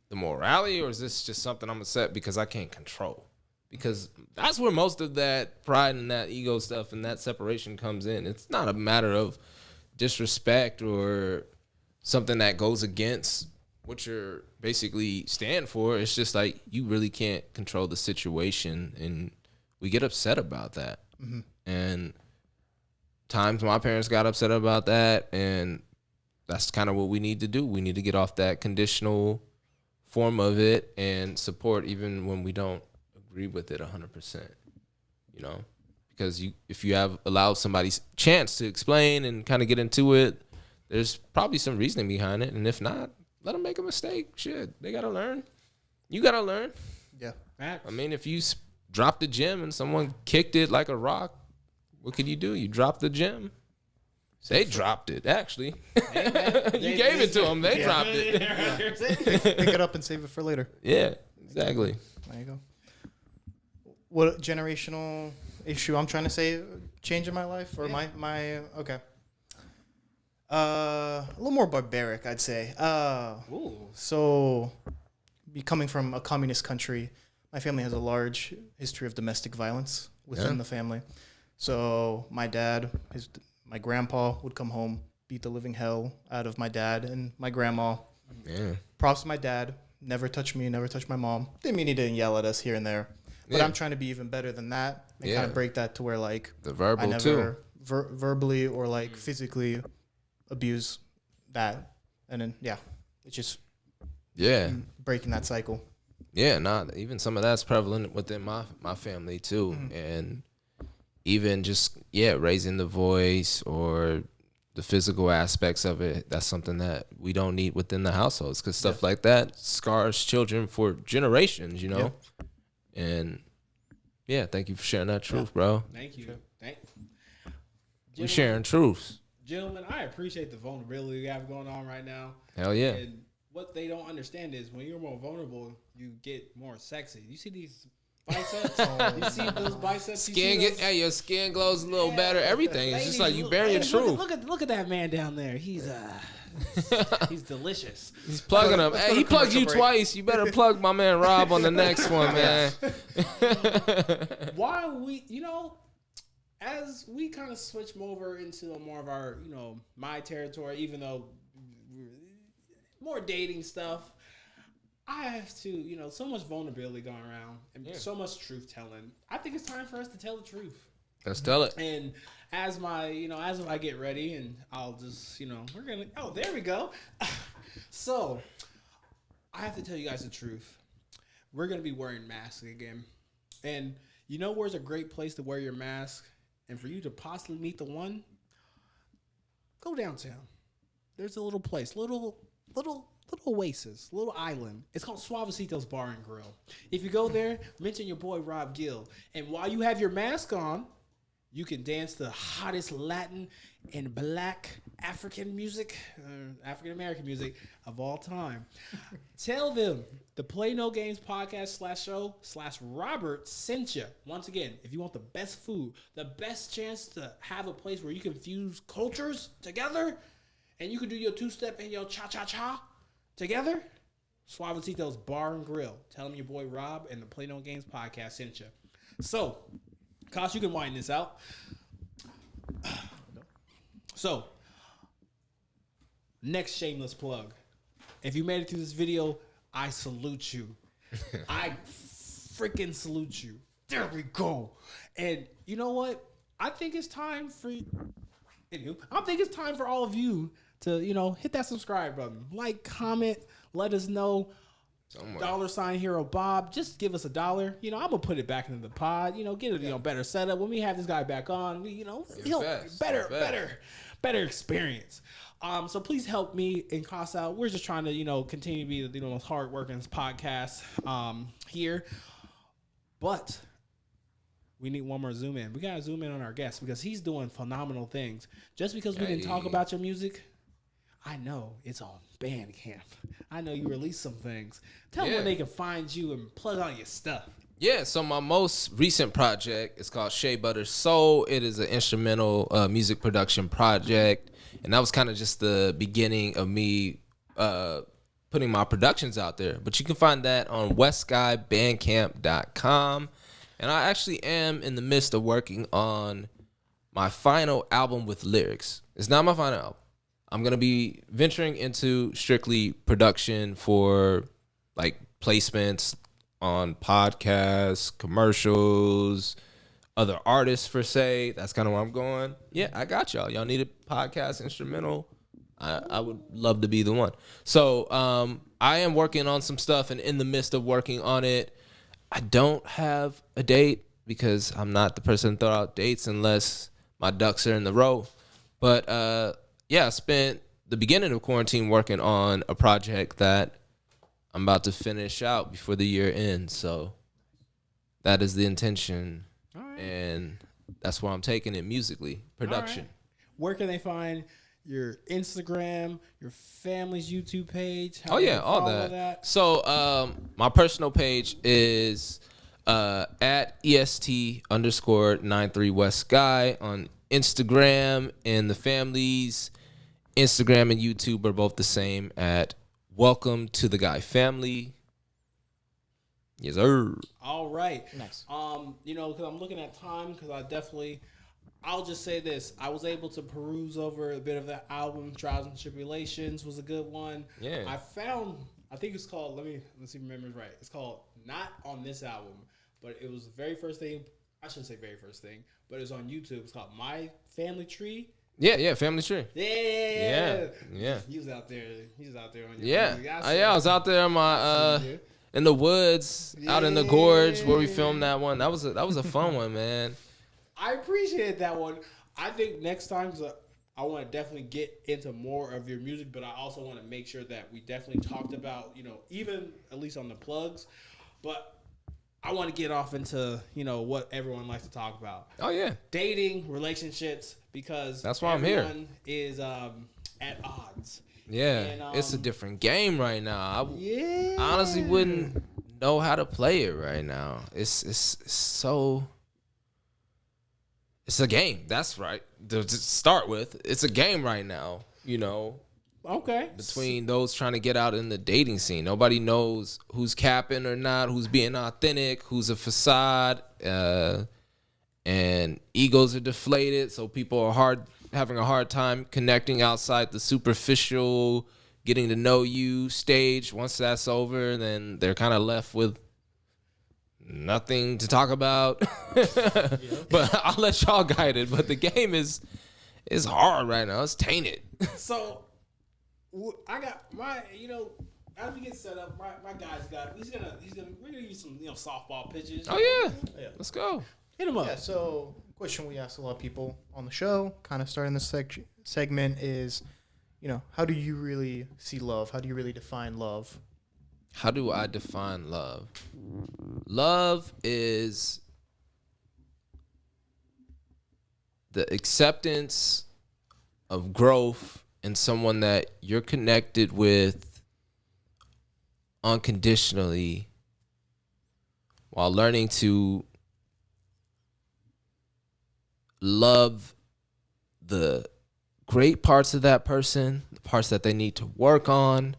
the morality, or is this just something I'm upset because I can't control? Because that's where most of that pride and that ego stuff and that separation comes in. It's not a matter of disrespect or something that goes against what you're basically stand for. It's just like you really can't control the situation, and we get upset about that. And times my parents got upset about that, and that's kind of what we need to do. We need to get off that conditional form of it and support even when we don't agree with it 100%, because if you have allowed somebody's chance to explain and kind of get into it, there's probably some reasoning behind it. And if not, let them make a mistake. Shit, they got to learn. You got to learn.
Yeah.
I mean, if you dropped the gem and someone kicked it like a rock, what could you do? You dropped the gem. They dropped it, actually. You gave it to them. They dropped it.
Pick it up and save it for later.
Yeah, exactly.
There you go. What generational issue I'm trying to say change in my life, or my okay. A little more barbaric, I'd say. So, coming from a communist country, my family has a large history of domestic violence within the family. So my dad, my grandpa would come home, beat the living hell out of my dad and my grandma.
Yeah.
Props to my dad. Never touched me, never touched my mom. Didn't mean he didn't yell at us here and there. But I'm trying to be even better than that and kind of break that to where, like,
the verbal
I never verbally or, like, physically abuse that. And then, it's just breaking that cycle.
Yeah, even some of that's prevalent within my family, too. And even just, raising the voice or the physical aspects of it, that's something that we don't need within the households, because stuff like that scars children for generations, And thank you for sharing that truth, bro.
Thank you.
We're sharing truths.
Gentlemen, I appreciate the vulnerability we have going on right now.
Hell yeah.
And what they don't understand is when you're more vulnerable, you get more sexy. You see these biceps. You see those biceps?
Your skin glows a little better. Everything. It's just like you bury your truth.
Look at that man down there. He's delicious.
He's plugging them. Hey, he plugged you twice. You better plug my man Rob on the next one, man.
Why we, as we kind of switch over into more of our, my territory, even though more dating stuff, I have to, so much vulnerability going around and so much truth telling. I think it's time for us to tell the truth.
Let's tell it.
And as I get ready, and I'll just, we're going to, oh, there we go. So, I have to tell you guys the truth. We're going to be wearing masks again. And where's a great place to wear your mask? And for you to possibly meet the one, go downtown. There's a little place, little oasis, little island. It's called Suavecito's Bar and Grill. If you go there, mention your boy Rob Gill. And while you have your mask on, you can dance the hottest Latin and Black African music, African American music of all time. Tell them the Play No Games podcast /show/Robert sent you. Once again, if you want the best food, the best chance to have a place where you can fuse cultures together, and you can do your two-step and your cha-cha-cha together, Suavecito's Bar and Grill. Tell them your boy Rob and the Play No Games podcast sent you. So, Kosh, you can wind this out. So, next shameless plug. If you made it through this video, I salute you. I freaking salute you. There we go. And you know what? I think it's time for all of you to, hit that subscribe button. Like, comment, let us know. $, herobob. Just give us $1. I'm gonna put it back into the pod. Get a better setup. When we have this guy back on, better experience. So please help me and Cas out. We're just trying to continue to be the most hardworking podcast here. But we need one more zoom in. We gotta zoom in on our guest because he's doing phenomenal things. Just because we didn't talk about your music, I know it's on Bandcamp. I know you released some things. Tell them where they can find you and plug on your stuff.
Yeah, so my most recent project is called Shea Butter Soul. It is an instrumental music production project. And that was kind of just the beginning of me putting my productions out there. But you can find that on westguybandcamp.com. And I actually am in the midst of working on my final album with lyrics. It's not my final album. I'm going to be venturing into strictly production for like placements on podcasts, commercials, other artists per se. That's kind of where I'm going. Yeah, I got y'all. Y'all need a podcast instrumental? I would love to be the one. So I am working on some stuff and in the midst of working on it. I don't have a date because I'm not the person to throw out dates unless my ducks are in the row. But I spent the beginning of quarantine working on a project that I'm about to finish out before the year ends. So that is the intention. All right. And that's where I'm taking it musically, production.
Right. Where can they find your Instagram, your family's YouTube page?
All that. So my personal page is at EST_93 Wes Guy on Instagram, and the family's Instagram and YouTube are both the same at Welcome to the Guy Family. Yes, sir.
All right.
Nice.
Because I'm looking at time, because I'll just say this. I was able to peruse over a bit of that album. Trials and Tribulations was a good one.
Yeah.
I think it's called, let's see if I remember right. It's called, not on this album, but it was the very first thing. I shouldn't say very first thing, but it was on YouTube. It's called My Family Tree.
Yeah, Family Tree.
Yeah. He was out there on your music.
I was out there on my in the woods, out in the gorge where we filmed that one. That was a fun one, man.
I appreciate that one. I think next time I want to definitely get into more of your music, but I also want to make sure that we definitely talked about, even at least on the plugs, but I want to get off into, what everyone likes to talk about.
Oh, yeah.
Dating, relationships, because
that's why I'm here.
Everyone is at odds.
Yeah,
and,
it's a different game right now. I
yeah.
honestly wouldn't know how to play it right now. It's so. It's a game. That's right. To start with, it's a game right now. You know.
Okay.
Between those trying to get out in the dating scene, nobody knows who's capping or not, who's being authentic, who's a facade, and egos are deflated. So people are having a hard time connecting outside the superficial, getting to know you stage. Once that's over, then they're kind of left with nothing to talk about. But I'll let y'all guide it. But the game is hard right now. It's tainted.
So. I got my, as we get set up, my guy's we're gonna use some, softball pitches.
Oh yeah. Let's go.
Hit him up.
Yeah. So, question we ask a lot of people on the show, kind of starting this segment, is, how do you really see love? How do you really define love?
How do I define love? Love is the acceptance of growth and someone that you're connected with unconditionally while learning to love the great parts of that person, the parts that they need to work on,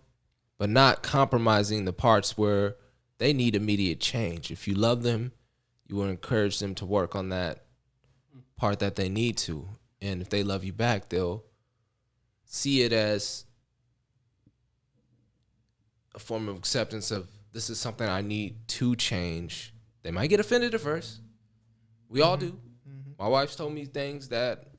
but not compromising the parts where they need immediate change. If you love them, you will encourage them to work on that part that they need to. And if they love you back, they'll see it as a form of acceptance of this is something I need to change. They might get offended at first. We all do. Mm-hmm. My wife's told me things that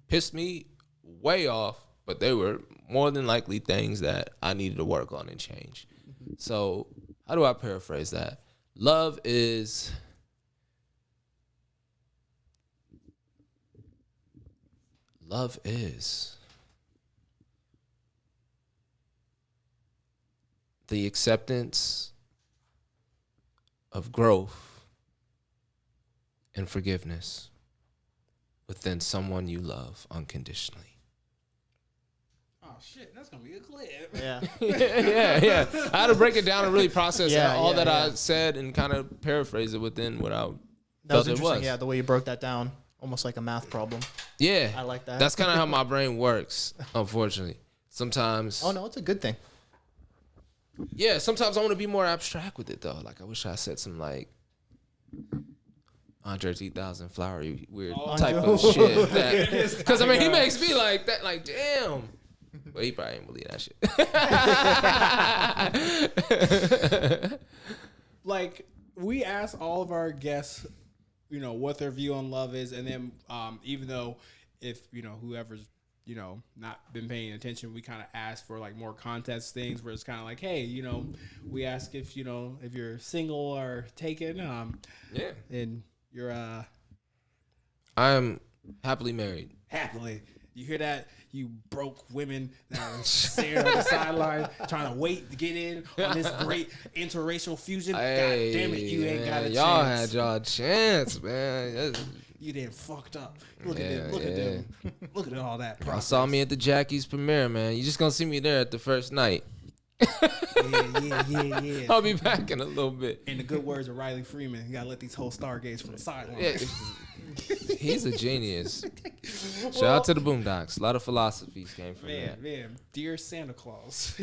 pissed me way off, but they were more than likely things that I needed to work on and change. Mm-hmm. So how do I paraphrase that? Love is the acceptance of growth and forgiveness within someone you love unconditionally.
Oh shit, that's gonna be a clip.
Yeah.
yeah. I had to break it down and really process all that I said and kind of paraphrase it within what I felt it was.
Yeah, the way you broke that down, almost like a math problem.
Yeah,
I like that.
That's kind of how my brain works. Unfortunately, sometimes.
Oh no, it's a good thing.
Yeah, sometimes I want to be more abstract with it though. Like I wish I said some Andre 3000 flowery weird type of shit. Because he makes me like that. Like damn. But he probably ain't believe that
shit. Like we ask all of our guests, what their view on love is, and then even though if whoever's not been paying attention, we kind of ask for more contest things where it's kind of like, hey, we ask if you're single or taken.
Yeah.
And you're
I'm happily married.
Happily. You hear that? You broke women that are staring on the sideline trying to wait to get in on this great interracial fusion.
Hey,
God damn it, you ain't got a
y'all
chance.
Had y'all chance, man.
You didn't fucked up. Look at them. Look at all that progress.
I saw me at the Jackie's premiere, man. You just gonna see me there at the first night.
Yeah.
I'll be back in a little bit.
In the good words of Riley Freeman, you gotta let these whole stargates from the sideline.
Yeah. He's a genius. Shout out to the Boondocks. A lot of philosophies came from that.
Man, dear Santa Claus,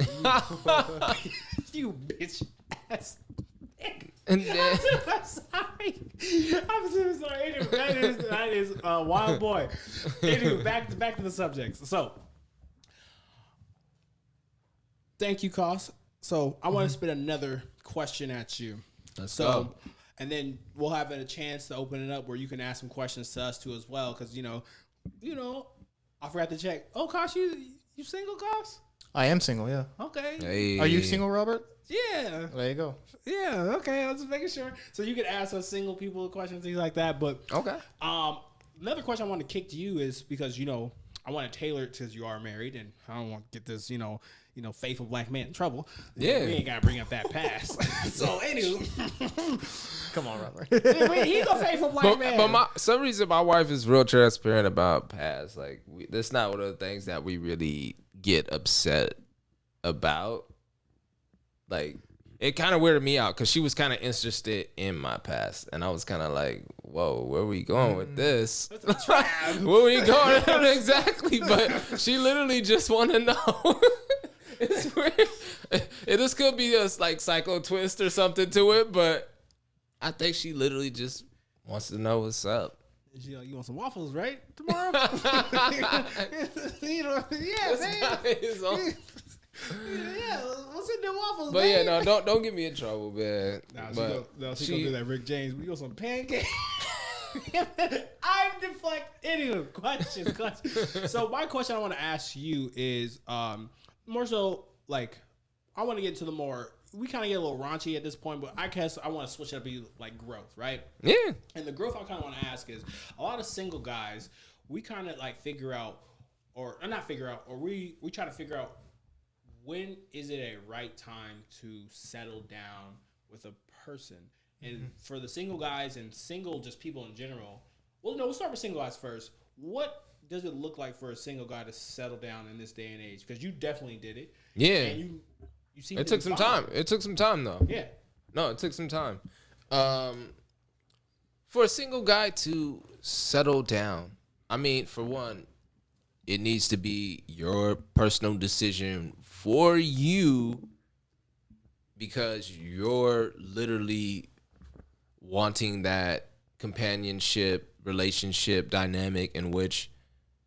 you bitch ass.
And then,
I'm sorry. Anyway, that is Wild Boy. Anyway, back to the subject. So, thank you, Cos. So, I want to spit another question at you.
Let's go.
And then we'll have a chance to open it up where you can ask some questions to us too as well. Because I forgot to check. Oh, Cos, you single, Cos?
I am single. Yeah.
Okay.
Hey.
Are you single, Robert?
Yeah.
There you go.
Yeah. Okay. I was just making sure. So you can ask us single people questions, things like that. But
okay.
Another question I want to kick to you is because I want to tailor it because you are married, and I don't want to get this faithful black man in trouble.
Yeah.
We ain't got to bring up that past. So, anyway.
Come on, Robert.
He's a faithful black man.
But some reason my wife is real transparent about past. Like, that's not one of the things that we really get upset about. Like, it kind of weirded me out because she was kind of interested in my past, and I was kind of like, "Whoa, where are we going with this? Where are we going exactly?" But she literally just want to know. It's weird. This could be a like psycho twist or something to it, but I think she literally just wants to know what's up.
She like, you want some waffles, right? Tomorrow? You know, yeah, man. Yeah, what's in the waffles,
but
man?
yeah, no, don't get me in trouble, man.
Nah, she gonna do that Rick James. We got some pancakes. I'm deflecting. Anyway, questions. So my question I want to ask you is more so like I want to get to the more. We kind of get a little raunchy at this point, but I guess I want to switch it up to be like growth, right?
Yeah.
And the growth I kind of want to ask is a lot of single guys, we kind of like figure out, or not figure out, or we try to figure out when is it a right time to settle down with a person. And for the single guys and single just people in general, well, no, we'll start with single guys first. What does it look like for a single guy to settle down in this day and age? Because you definitely did it.
Yeah.
And you seem
it took some time. It took some time, though.
Yeah.
No, it took some time. For a single guy to settle down, I mean, for one, it needs to be your personal decision for you because you're literally wanting that companionship, relationship dynamic in which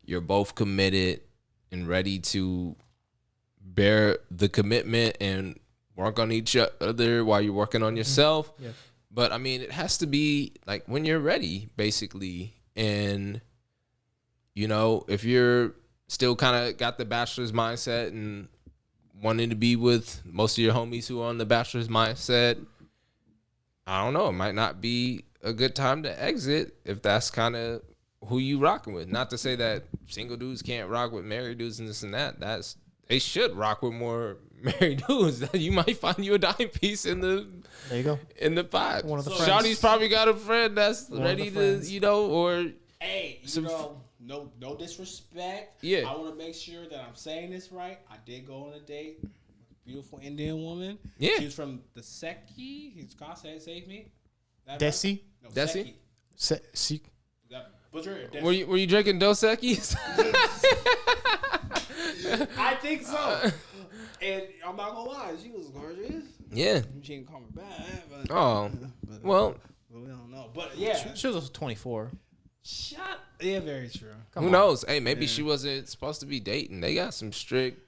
you're both committed and ready to bear the commitment and work on each other while you're working on yourself.
Yeah.
But I mean, it has to be like when you're ready, basically. And, you know, if you're still kind of got the bachelor's mindset and wanting to be with most of your homies who are on the bachelor's mindset, I don't know, it might not be a good time to exit if that's kind of who you rocking with. Not to say that single dudes can't rock with married dudes and this and that. They should rock with more married dudes. You might find you a dime piece in the
there you go
in the pot.
One of the
Shawty's probably got a friend that's ready to, you know, or
hey, you know, no disrespect.
Yeah,
I want to make sure that I'm saying this right. I did go on a date with a beautiful Indian woman.
Yeah,
she was from the Seki. He's Casa, save me.
Desi.
No,
Desi.
Seki.
Were you drinking Dos Equis?
I think so. And I'm not gonna lie, she was gorgeous.
Yeah.
She didn't call me back. But,
well,
we don't know. But yeah,
she was also 24.
Yeah, very true.
Who knows? Hey, maybe she wasn't supposed to be dating. They got some strict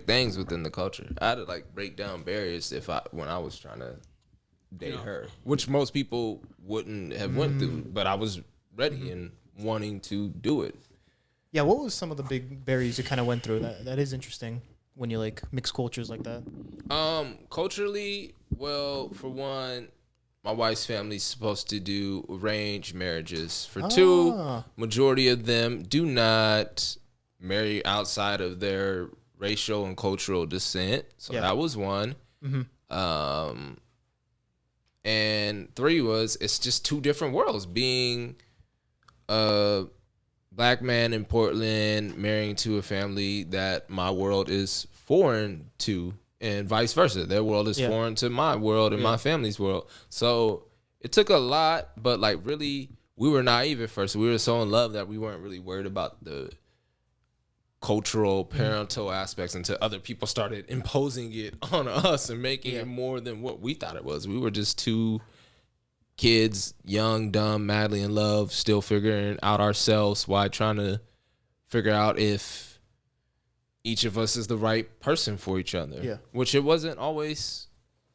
things within the culture. I had to like break down barriers when I was trying to date her, which most people wouldn't have went through. But I was ready and wanting to do it.
Yeah, what was some of the big barriers you kind of went through? That is interesting when you like mix cultures like that.
Culturally, well, for one, my wife's family's supposed to do arranged marriages. For two, majority of them do not marry outside of their racial and cultural descent. So that was one. And three was it's just two different worlds. Being a black man in Portland marrying to a family that my world is foreign to, and vice versa. Their world is foreign to my world and my family's world. So it took a lot, but like really, we were naive at first. We were so in love that we weren't really worried about the cultural, parental aspects until other people started imposing it on us and making it more than what we thought it was. We were just two kids, young, dumb, madly in love, still figuring out ourselves while trying to figure out if each of us is the right person for each other. Yeah. Which it wasn't always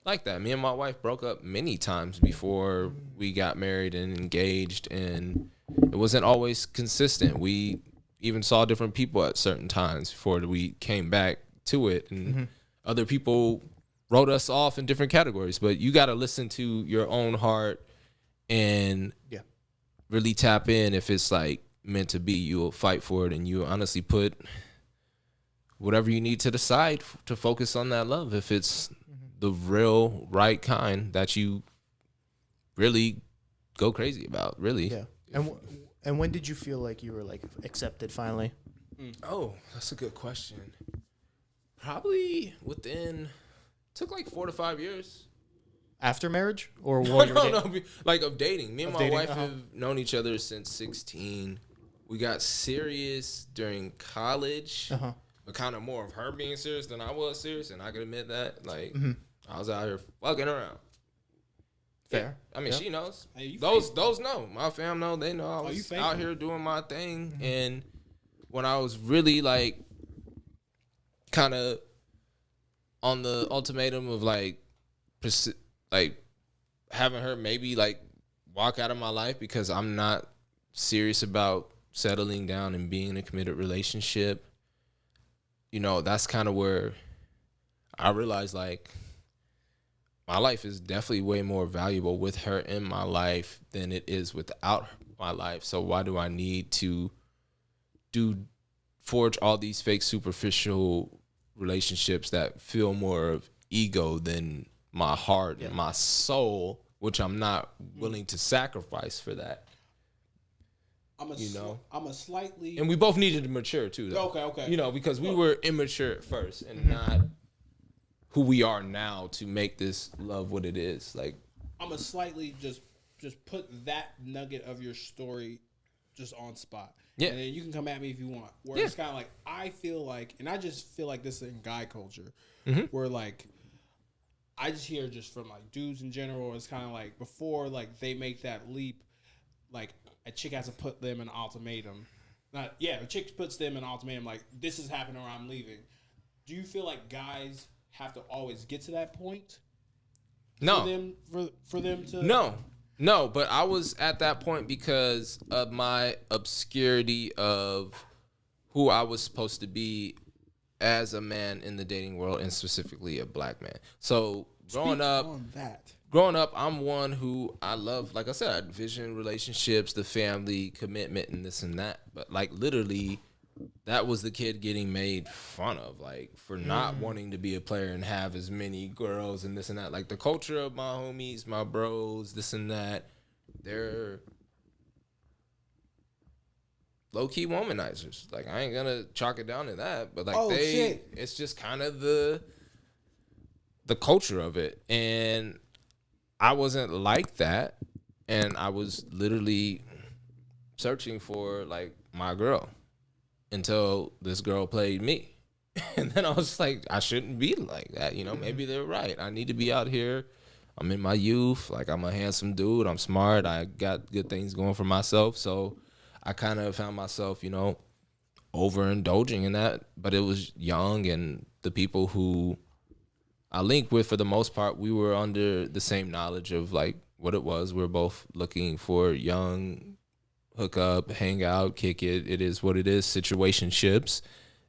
like that. Me and my wife broke up many times before we got married and engaged, and it wasn't always consistent. We even saw different people at certain times before we came back to it, and other people wrote us off in different categories. But you got to listen to your own heart and really tap in. If it's like meant to be, you'll fight for it, and you honestly put whatever you need to the side to focus on that love. If it's the real right kind that you really go crazy about, really.
Yeah. And when did you feel like you were like accepted finally?
Oh, that's a good question. Probably within Took like 4 to 5 years.
After marriage or what?
No, like of dating. Me and my wife have known each other since 16. We got serious during college, but kind of more of her being serious than I was serious, and I can admit that. Like, I was out here fucking around.
Fair.
Yeah. I mean, she knows. Hey, those know. My fam know. They know I was out here doing my thing, and when I was really like, kind of on the ultimatum of like having her maybe like walk out of my life because I'm not serious about settling down and being in a committed relationship, you know, that's kind of where I realized like my life is definitely way more valuable with her in my life than it is without my life. So why do I need to forge all these fake superficial relationships that feel more of ego than my heart and my soul, which I'm not willing to sacrifice for that.
I'm a slightly,
and we both needed to mature too, though.
Okay.
You know, because we were immature at first and not who we are now to make this love what it is. Like,
I'm a slightly just put that nugget of your story just on spot. Yeah. And then you can come at me if you want. Where it's kind of like, I feel like, and I just feel like this is in guy culture, where like, I just hear just from like dudes in general, it's kind of like before like they make that leap, like a chick has to put them in an ultimatum. A chick puts them in an ultimatum like, this is happening or I'm leaving. Do you feel like guys have to always get to that point?
No.
For them to...
No, but I was at that point because of my obscurity of who I was supposed to be as a man in the dating world, and specifically a black man. So growing up, I'm one who I love, like I said, I envision relationships, the family, commitment, and this and that. But like literally, that was the kid getting made fun of, like for not wanting to be a player and have as many girls and this and that. Like the culture of my homies, my bros, this and that, they're low-key womanizers. Like, I ain't gonna chalk it down to that, but like it's just kind of the culture of it. And I wasn't like that, and I was literally searching for like my girl until this girl played me. And then I was like, I shouldn't be like that, you know. Maybe they're right. I need to be out here. I'm in my youth. Like, I'm a handsome dude. I'm smart. I got good things going for myself. So I kind of found myself, you know, overindulging in that. But it was young, and the people who I linked with, for the most part, we were under the same knowledge of like what it was. We were both looking for young, hook up, hang out, kick it. It is what it is, situationships,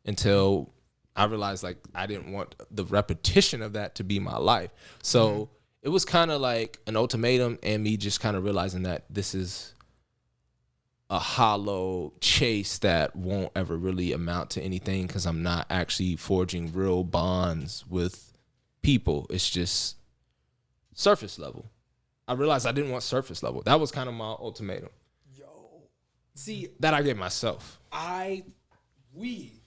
until I realized like I didn't want the repetition of that to be my life. So it was kind of like an ultimatum, and me just kind of realizing that this is a hollow chase that won't ever really amount to anything because I'm not actually forging real bonds with people. It's just surface level. I realized I didn't want surface level. That was kind of my ultimatum.
See,
that I gave myself.
We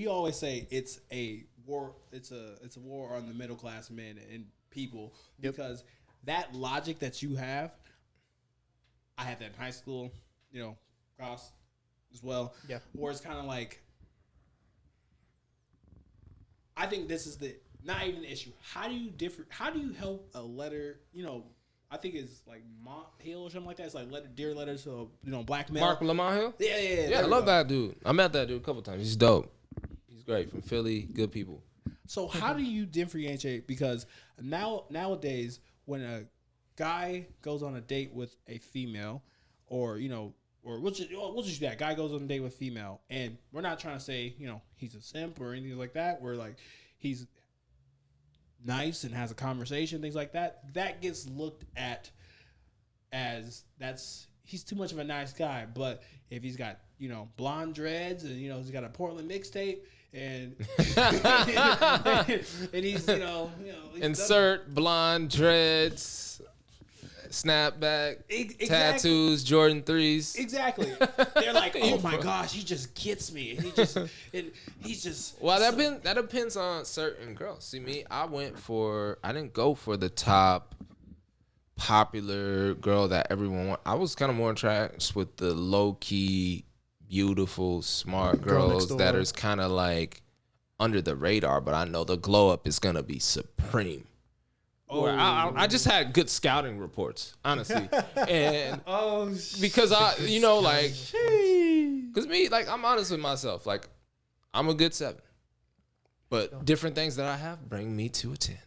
always say it's a war. It's a war on the middle class men and people, because that logic that you have, I had that in high school. You know, Ross as well. Yeah. Where it's kind of like, I think this is not even the issue. How do you help a letter? You know, I think it's like Mont Hill or something like that. It's like dear letters to, you know, black male.
Mark Lamont Hill? Yeah, I love that dude. I met that dude a couple times. He's dope. He's great. From Philly, good people.
So how do you differentiate? Because nowadays, when a guy goes on a date with a female, or, you know, or we'll just do that. Guy goes on a date with female, and we're not trying to say, you know, he's a simp or anything like that. We're like, he's nice and has a conversation, things like that. That gets looked at as he's too much of a nice guy. But if he's got, you know, blonde dreads, and, you know, he's got a Portland mixtape, and and he's, you know,
insert blonde dreads. snapback, tattoos, Jordan 3s.
Exactly. They're like, oh my gosh, he just gets me. He's just.
Well, that depends on certain girls. See me, I didn't go for the top popular girl that everyone want. I was kind of more attracted with the low key, beautiful, smart girls that is kind of like under the radar, but I know the glow up is gonna be supreme. Oh, I just had good scouting reports, honestly, and because because me, like, I'm honest with myself, like, I'm a good 7, but different things that I have bring me to a 10,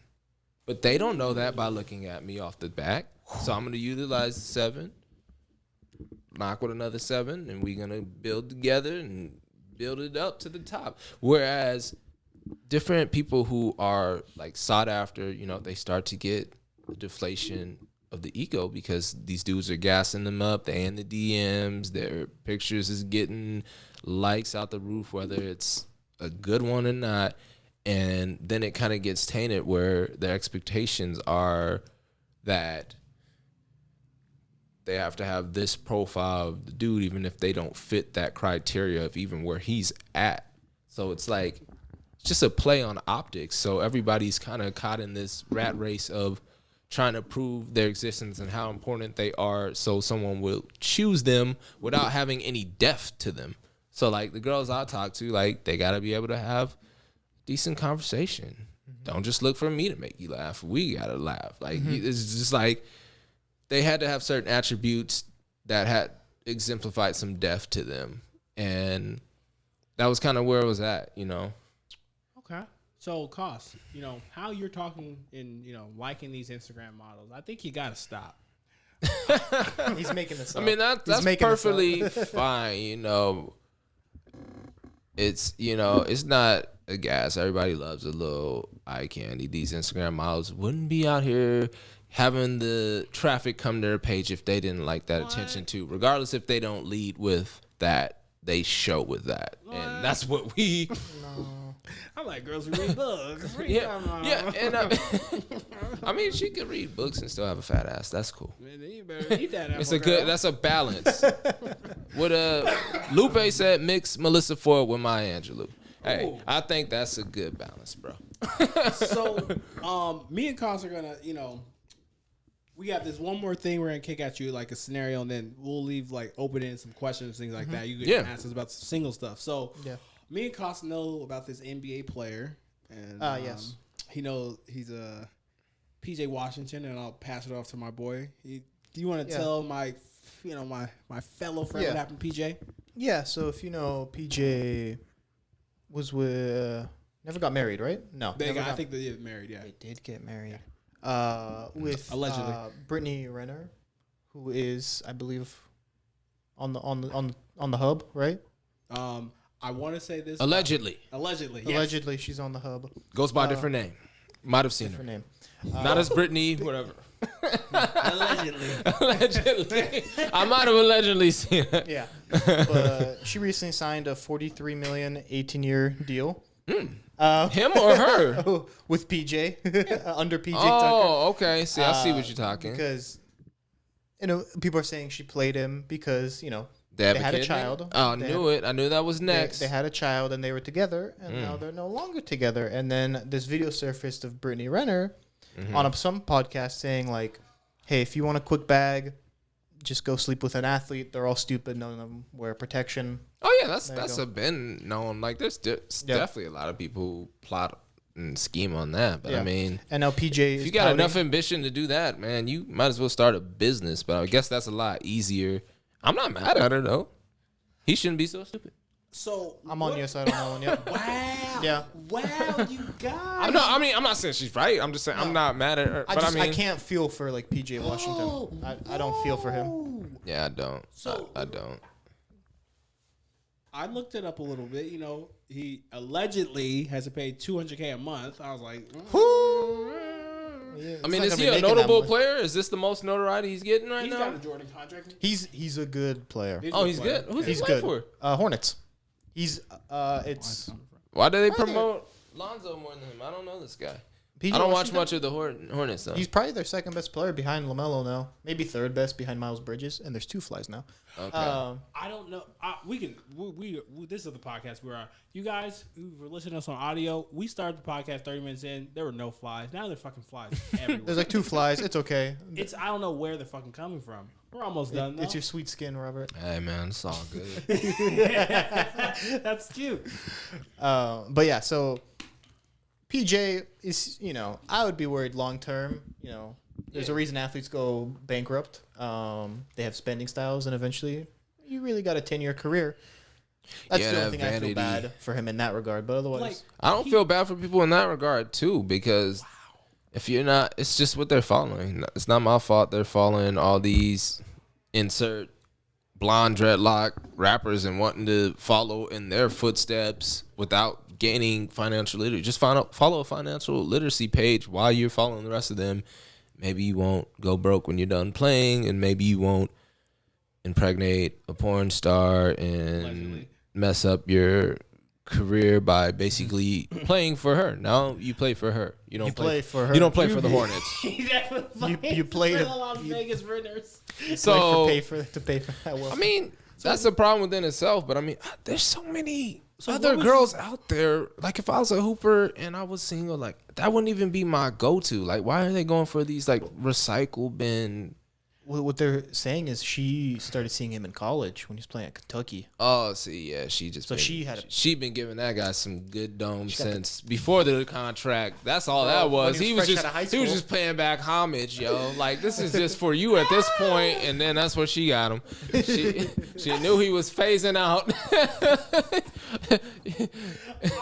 but they don't know that by looking at me off the back, so I'm gonna utilize the 7, knock with another 7, and we're gonna build together and build it up to the top. Whereas different people who are like sought after, they start to get a deflation of the ego because these dudes are gassing them up. They in the DMs, their pictures is getting likes out the roof, whether it's a good one or not. And then it kind of gets tainted where their expectations are that they have to have this profile of the dude, even if they don't fit that criteria of even where he's at. So it's like, it's just a play on optics. So everybody's kind of caught in this rat race of trying to prove their existence and how important they are, so someone will choose them without having any depth to them. So like the girls I talk to, like, they got to be able to have decent conversation. Don't just look for me to make you laugh. We got to laugh. Like, it's just like they had to have certain attributes that had exemplified some depth to them. And that was kind of where it was at,
Okay. So, Cas, how you're talking and, liking these Instagram models, I think you got to stop.
He's making this up.
I mean, that's perfectly fine, It's, it's not a gas. Everybody loves a little eye candy. These Instagram models wouldn't be out here having the traffic come to their page if they didn't like that attention too. Regardless if they don't lead with that, they show with that. And that's what we...
I like girls who read books.
Yeah. And I mean, she could read books and still have a fat ass. That's cool.
Man, you better eat that.
That's a balance. What Lupe said, mix Melissa Ford with Maya Angelou. Hey, ooh. I think that's a good balance, bro.
So, me and Cas are gonna, we got this one more thing we're gonna kick at you, like a scenario, and then we'll leave like open-ended some questions, things like that. You can ask us about some single stuff. So, me and Cas know about this NBA player, and
yes,
he's a PJ Washington, and I'll pass it off to my boy. Do you want to tell my fellow friend what happened to PJ?
Yeah. So if PJ was with never got married, right? No,
I think they get married. Yeah,
they did get married. With allegedly Brittany Renner, who is, I believe, on the hub, right?
I want to say this.
Allegedly,
allegedly, she's on the hub.
Goes by a different name. Might have seen her.
Name.
Not as Brittany, whatever.
Allegedly.
I might have allegedly seen her.
Yeah, but she recently signed a $43 million 18-year deal.
Him or her?
With PJ, under PJ
Tucker.
Oh,
okay. See, I see what you're talking.
Because, people are saying she played him because, they had a child.
Oh, I knew it. I knew that was next.
They had a child and they were together, and now they're no longer together. And then this video surfaced of Brittany Renner on some podcast saying, like, hey, if you want a quick bag, just go sleep with an athlete. They're all stupid. None of them wear protection.
Oh, yeah, that's been known. Like, there's definitely a lot of people who plot and scheme on that. But, I mean,
and now PJ
if you got enough ambition to do that, man, you might as well start a business. But I guess that's a lot easier. I'm not mad at her, though. He shouldn't be so stupid.
So
I'm on your side on that one, yeah.
Wow.
Yeah.
Wow, you guys.
I'm not saying she's right. I'm just saying I'm not mad at her.
I can't feel for like PJ Washington. I don't feel for him.
Yeah, I don't. So I don't.
I looked it up a little bit. He allegedly has to pay $200K a month. I was like,
I mean, is he a notable player? Is this the most notoriety he's getting right now?
He's got a Jordan contract.
He's a good player.
He's good. Who's he
good
for?
Hornets. He's it's.
Why do they promote Lonzo more than him? I don't know this guy. I don't watch much of the Hornets though.
He's probably their second best player behind LaMelo now. Maybe third best behind Miles Bridges, and there's 2 flies now.
Okay.
I don't know. We this is the podcast we're on. You guys who were listening to us on audio, we started the podcast 30 minutes in. There were no flies. Now there's fucking flies everywhere.
There's like 2 flies. It's okay.
I don't know where they're fucking coming from. We're almost done.
It's your sweet skin, Robert.
Hey man, it's all good.
That's cute.
But yeah, so PJ is, I would be worried long term. There's a reason athletes go bankrupt. They have spending styles, and eventually, you really got a 10-year career. That's the only thing I feel bad for him in that regard. But otherwise,
I don't feel bad for people in that regard too, because if you're not, it's just what they're following. It's not my fault they're following all these insert blonde dreadlock rappers and wanting to follow in their footsteps without gaining financial literacy. Just follow a financial literacy page while you're following the rest of them. Maybe you won't go broke when you're done playing, and maybe you won't impregnate a porn star and mess up your career by basically playing for her. Now you play for her. You don't play for her. You don't play for the Hornets.
you play
for the Las Vegas Renners.
So to pay for that.
I mean, that's a problem within itself. But I mean, there's so many other girls out there. Like if I was a hooper and I was single, like that wouldn't even be my go-to. Like why are they going for these like recycle bin?
What they're saying is she started seeing him in college when he was playing at Kentucky.
Oh, see, yeah, she'd been giving that guy some good dome since before the contract. That's all that was. He was just paying back homage, yo. Like this is just for you at this point, and then that's what she got him. She knew he was phasing out.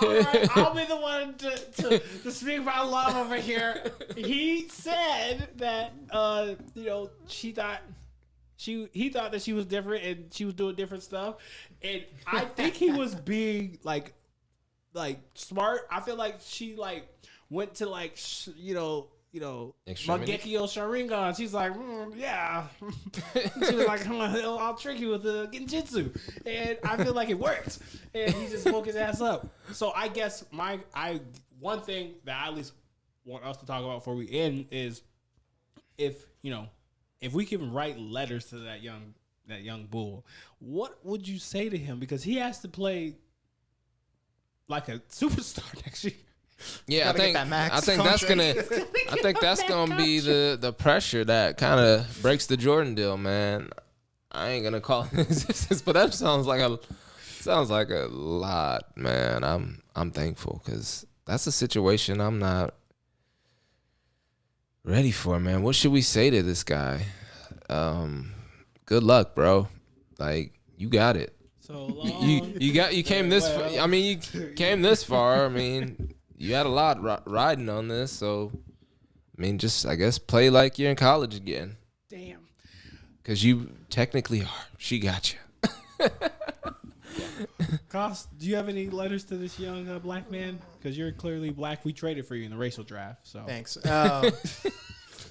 All right, I'll be the one to speak about love over here. He said that he thought that she was different and she was doing different stuff, and I think he was being like smart. I feel like she went to Mangekyo Sharingan. She's like, yeah. She was like, I'll trick you with the Genjutsu. And I feel like it worked. And he just woke his ass up. So I guess one thing that I at least want us to talk about before we end is if we can write letters to that young bull, what would you say to him? Because he has to play like a superstar next year.
Yeah, I think that's gonna be the pressure that kind of breaks the Jordan deal, man. I ain't gonna call it existence, but that sounds like a lot, man. I'm thankful because that's a situation I'm not ready for, man. What should we say to this guy? Good luck, bro. Like you got it.
So long.
You came this. I mean, you came this far. I mean. You had a lot riding on this, so I mean, just I guess play like you're in college again.
Damn.
Because you technically are. She got you.
Cas, do you have any letters to this young black man? Because you're clearly black. We traded for you in the racial draft. So
thanks. What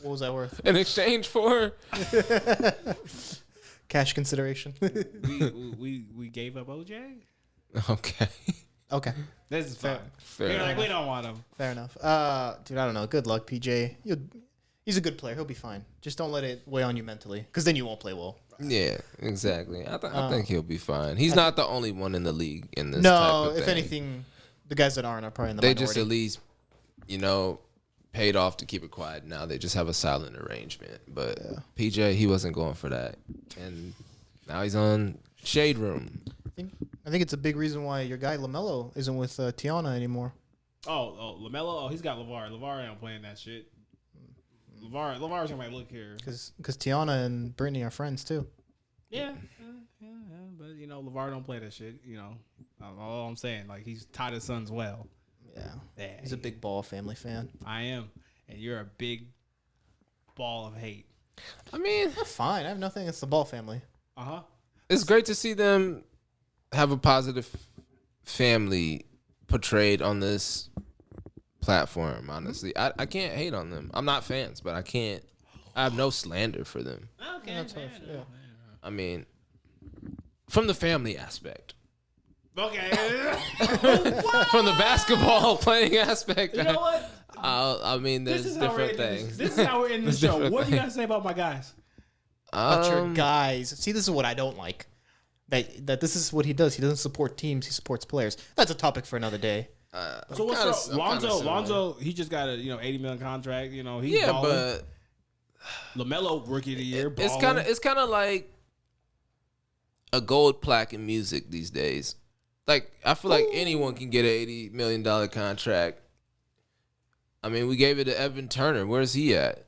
was that worth?
In exchange for
cash consideration.
we gave up OJ.
Okay.
This is fine. Fair enough. We don't want him.
Fair enough. Dude, I don't know. Good luck, PJ. He's a good player. He'll be fine. Just don't let it weigh on you mentally, because then you won't play well.
Yeah, exactly. I think he'll be fine. He's not the only one in the league in this type of thing.
If anything, the guys that aren't are probably in the minority.
They just at least, paid off to keep it quiet. Now they just have a silent arrangement. But PJ, he wasn't going for that. And now he's on Shade Room.
I think it's a big reason why your guy LaMelo isn't with Tiana anymore.
Oh, LaMelo. Oh, he's got LeVar. LeVar ain't playing that shit. LeVar's gonna look here
because Tiana and Brittany are friends too.
Yeah, but LeVar don't play that shit. All I'm saying, like he's taught his sons well.
Yeah, he's a big Ball family fan.
I am, and you're a big ball of hate.
I mean,
fine. I have nothing against the Ball family.
It's great to see them have a positive family portrayed on this platform. Honestly, I can't hate on them. I'm not fans, but I have no slander for them.
Okay,
yeah.
I mean, from the family aspect.
Okay.
From the basketball playing aspect.
You know what?
I mean, there's different things.
This is how we're in the show. What do you got to say about my guys?
About your guys. See, this is what I don't like. That this is what he does. He doesn't support teams. He supports players. That's a topic for another day.
So what's up? Lonzo, he just got a $80 million contract. He's balling.
But
LaMelo rookie of the year.
It's kind of like a gold plaque in music these days. Like, I feel like anyone can get an $80 million contract. I mean, we gave it to Evan Turner. Where's he at?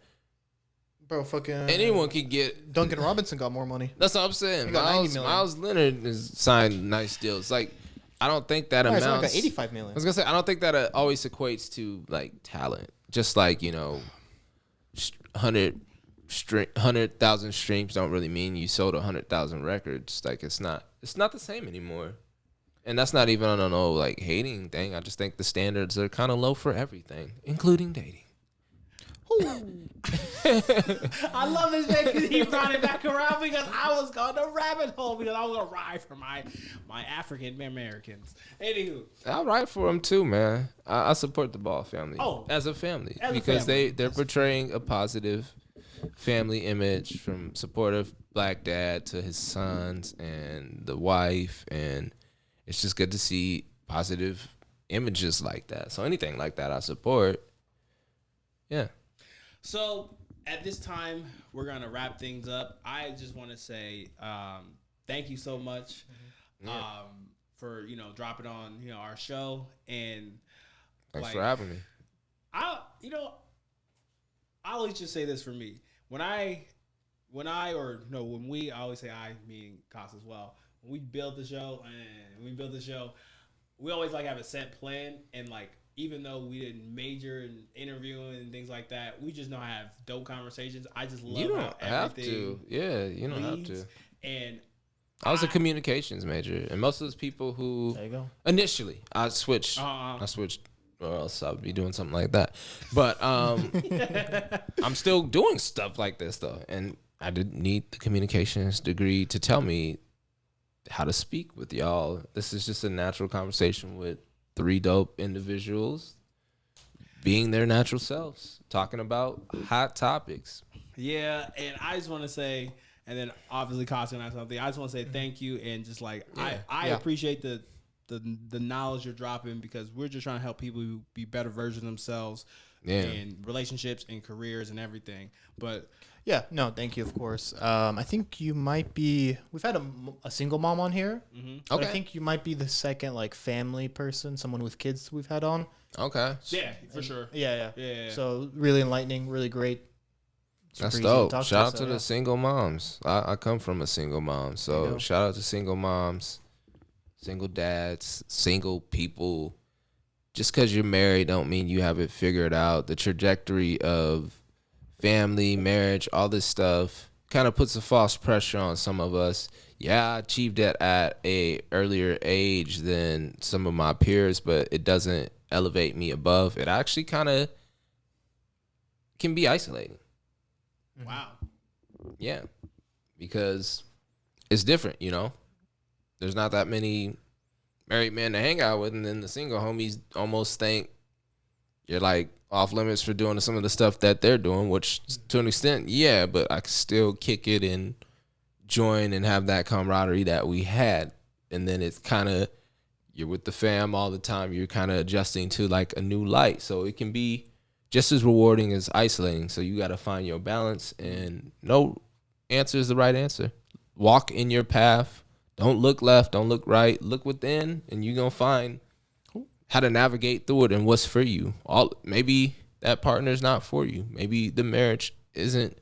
Bro, fucking
anyone can get.
Duncan Robinson got more money.
That's what I'm saying. Miles Leonard has signed nice deals. Like, I don't think that amounts.
Got $85 million.
I was gonna say I don't think that always equates to like talent. Just like 100,000 streams don't really mean you sold 100,000 records. Like it's not the same anymore. And that's not even on no like hating thing. I just think the standards are kind of low for everything, including dating.
I love this man because he brought it back around because I was going to rabbit hole because I was going to ride for my African Americans. Anywho.
I ride for them too, man. I support the Ball family as a family because they're portraying a positive family image from supportive black dad to his sons and the wife, and it's just good to see positive images like that. So anything like that I support. Yeah.
So at this time, we're going to wrap things up. I just want to say thank you so much for, dropping on, our show. And
thanks for having me.
I always just say this for me. When we, I always say I, me and Cas as well. When we build the show, we always like have a set plan and like, even though we didn't major in interviewing and things like that, we just know how to have dope conversations. I just love how everything
you don't have to.
And
I was a communications major, and most of those people who initially I switched, or else I would be doing something like that. But I'm still doing stuff like this though, and I didn't need the communications degree to tell me how to speak with y'all. This is just a natural conversation with 3 dope individuals being their natural selves, talking about hot topics.
Yeah, and I just want to say, and then obviously Cas and something. I just want to say thank you, and just like I appreciate the knowledge you're dropping because we're just trying to help people be better versions of themselves in relationships and careers and everything. But
yeah, no, thank you, of course. I think you might be. We've had a single mom on here. Mm-hmm. Okay. I think you might be the second like family person, someone with kids we've had on.
Okay.
Yeah, for sure.
Yeah. So really enlightening, really great.
That's dope. Shout out to the single moms. I come from a single mom, so shout out to single moms, single dads, single people. Just because you're married don't mean you have it figured out. The trajectory of family, marriage, all this stuff kind of puts a false pressure on some of us. Yeah, I achieved it at a earlier age than some of my peers, but it doesn't elevate me above. It actually kind of can be isolating.
Wow.
Yeah, because it's different, There's not that many married men to hang out with, and then the single homies almost think you're like off limits for doing some of the stuff that they're doing, which to an extent, yeah, but I can still kick it and join and have that camaraderie that we had. And then it's kind of, you're with the fam all the time. You're kind of adjusting to like a new light. So it can be just as rewarding as isolating. So you got to find your balance, and no answer is the right answer. Walk in your path. Don't look left. Don't look right. Look within, and you're going to find how to navigate through it and what's for you. Maybe that partner's not for you. Maybe the marriage isn't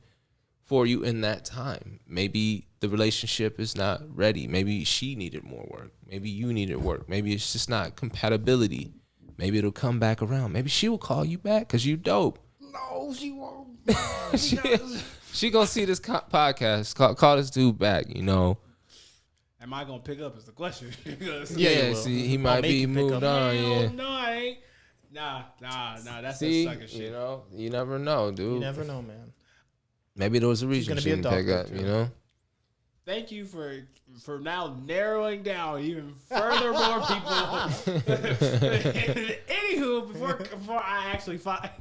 for you in that time. Maybe the relationship is not ready. Maybe she needed more work. Maybe you needed work. Maybe it's just not compatibility. Maybe it'll come back around. Maybe she will call you back because you dope.
No, she won't.
she gonna see this podcast. Call this dude back,
Am I gonna pick up? Is the question.
Yeah, see, he might be moved on. Yeah.
No, I ain't. Nah. That's that sucker shit.
You never know, dude.
You never know, man.
Maybe there was a reason she didn't pick up.
thank you for now narrowing down even further more people. Anywho, before I actually fight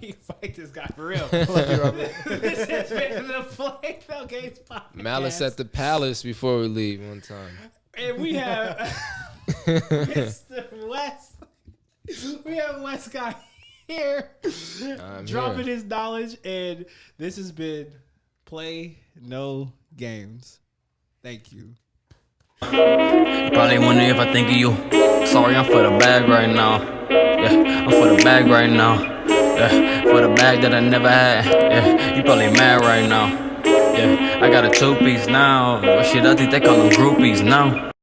this guy for real, this has been the Play No Games podcast.
Malice at the Palace before we leave one time.
And we have Mr. Wes. We have Wes Guy here dropping his knowledge, and this has been Play No Games. Thank you.
Probably wondering if I think of you. Sorry, I'm for the bag right now. Yeah, I'm for the bag right now. Yeah, for the bag that I never had. Yeah, you probably mad right now. Yeah, I got a 2-piece now. Shit, I think they call them groupies now.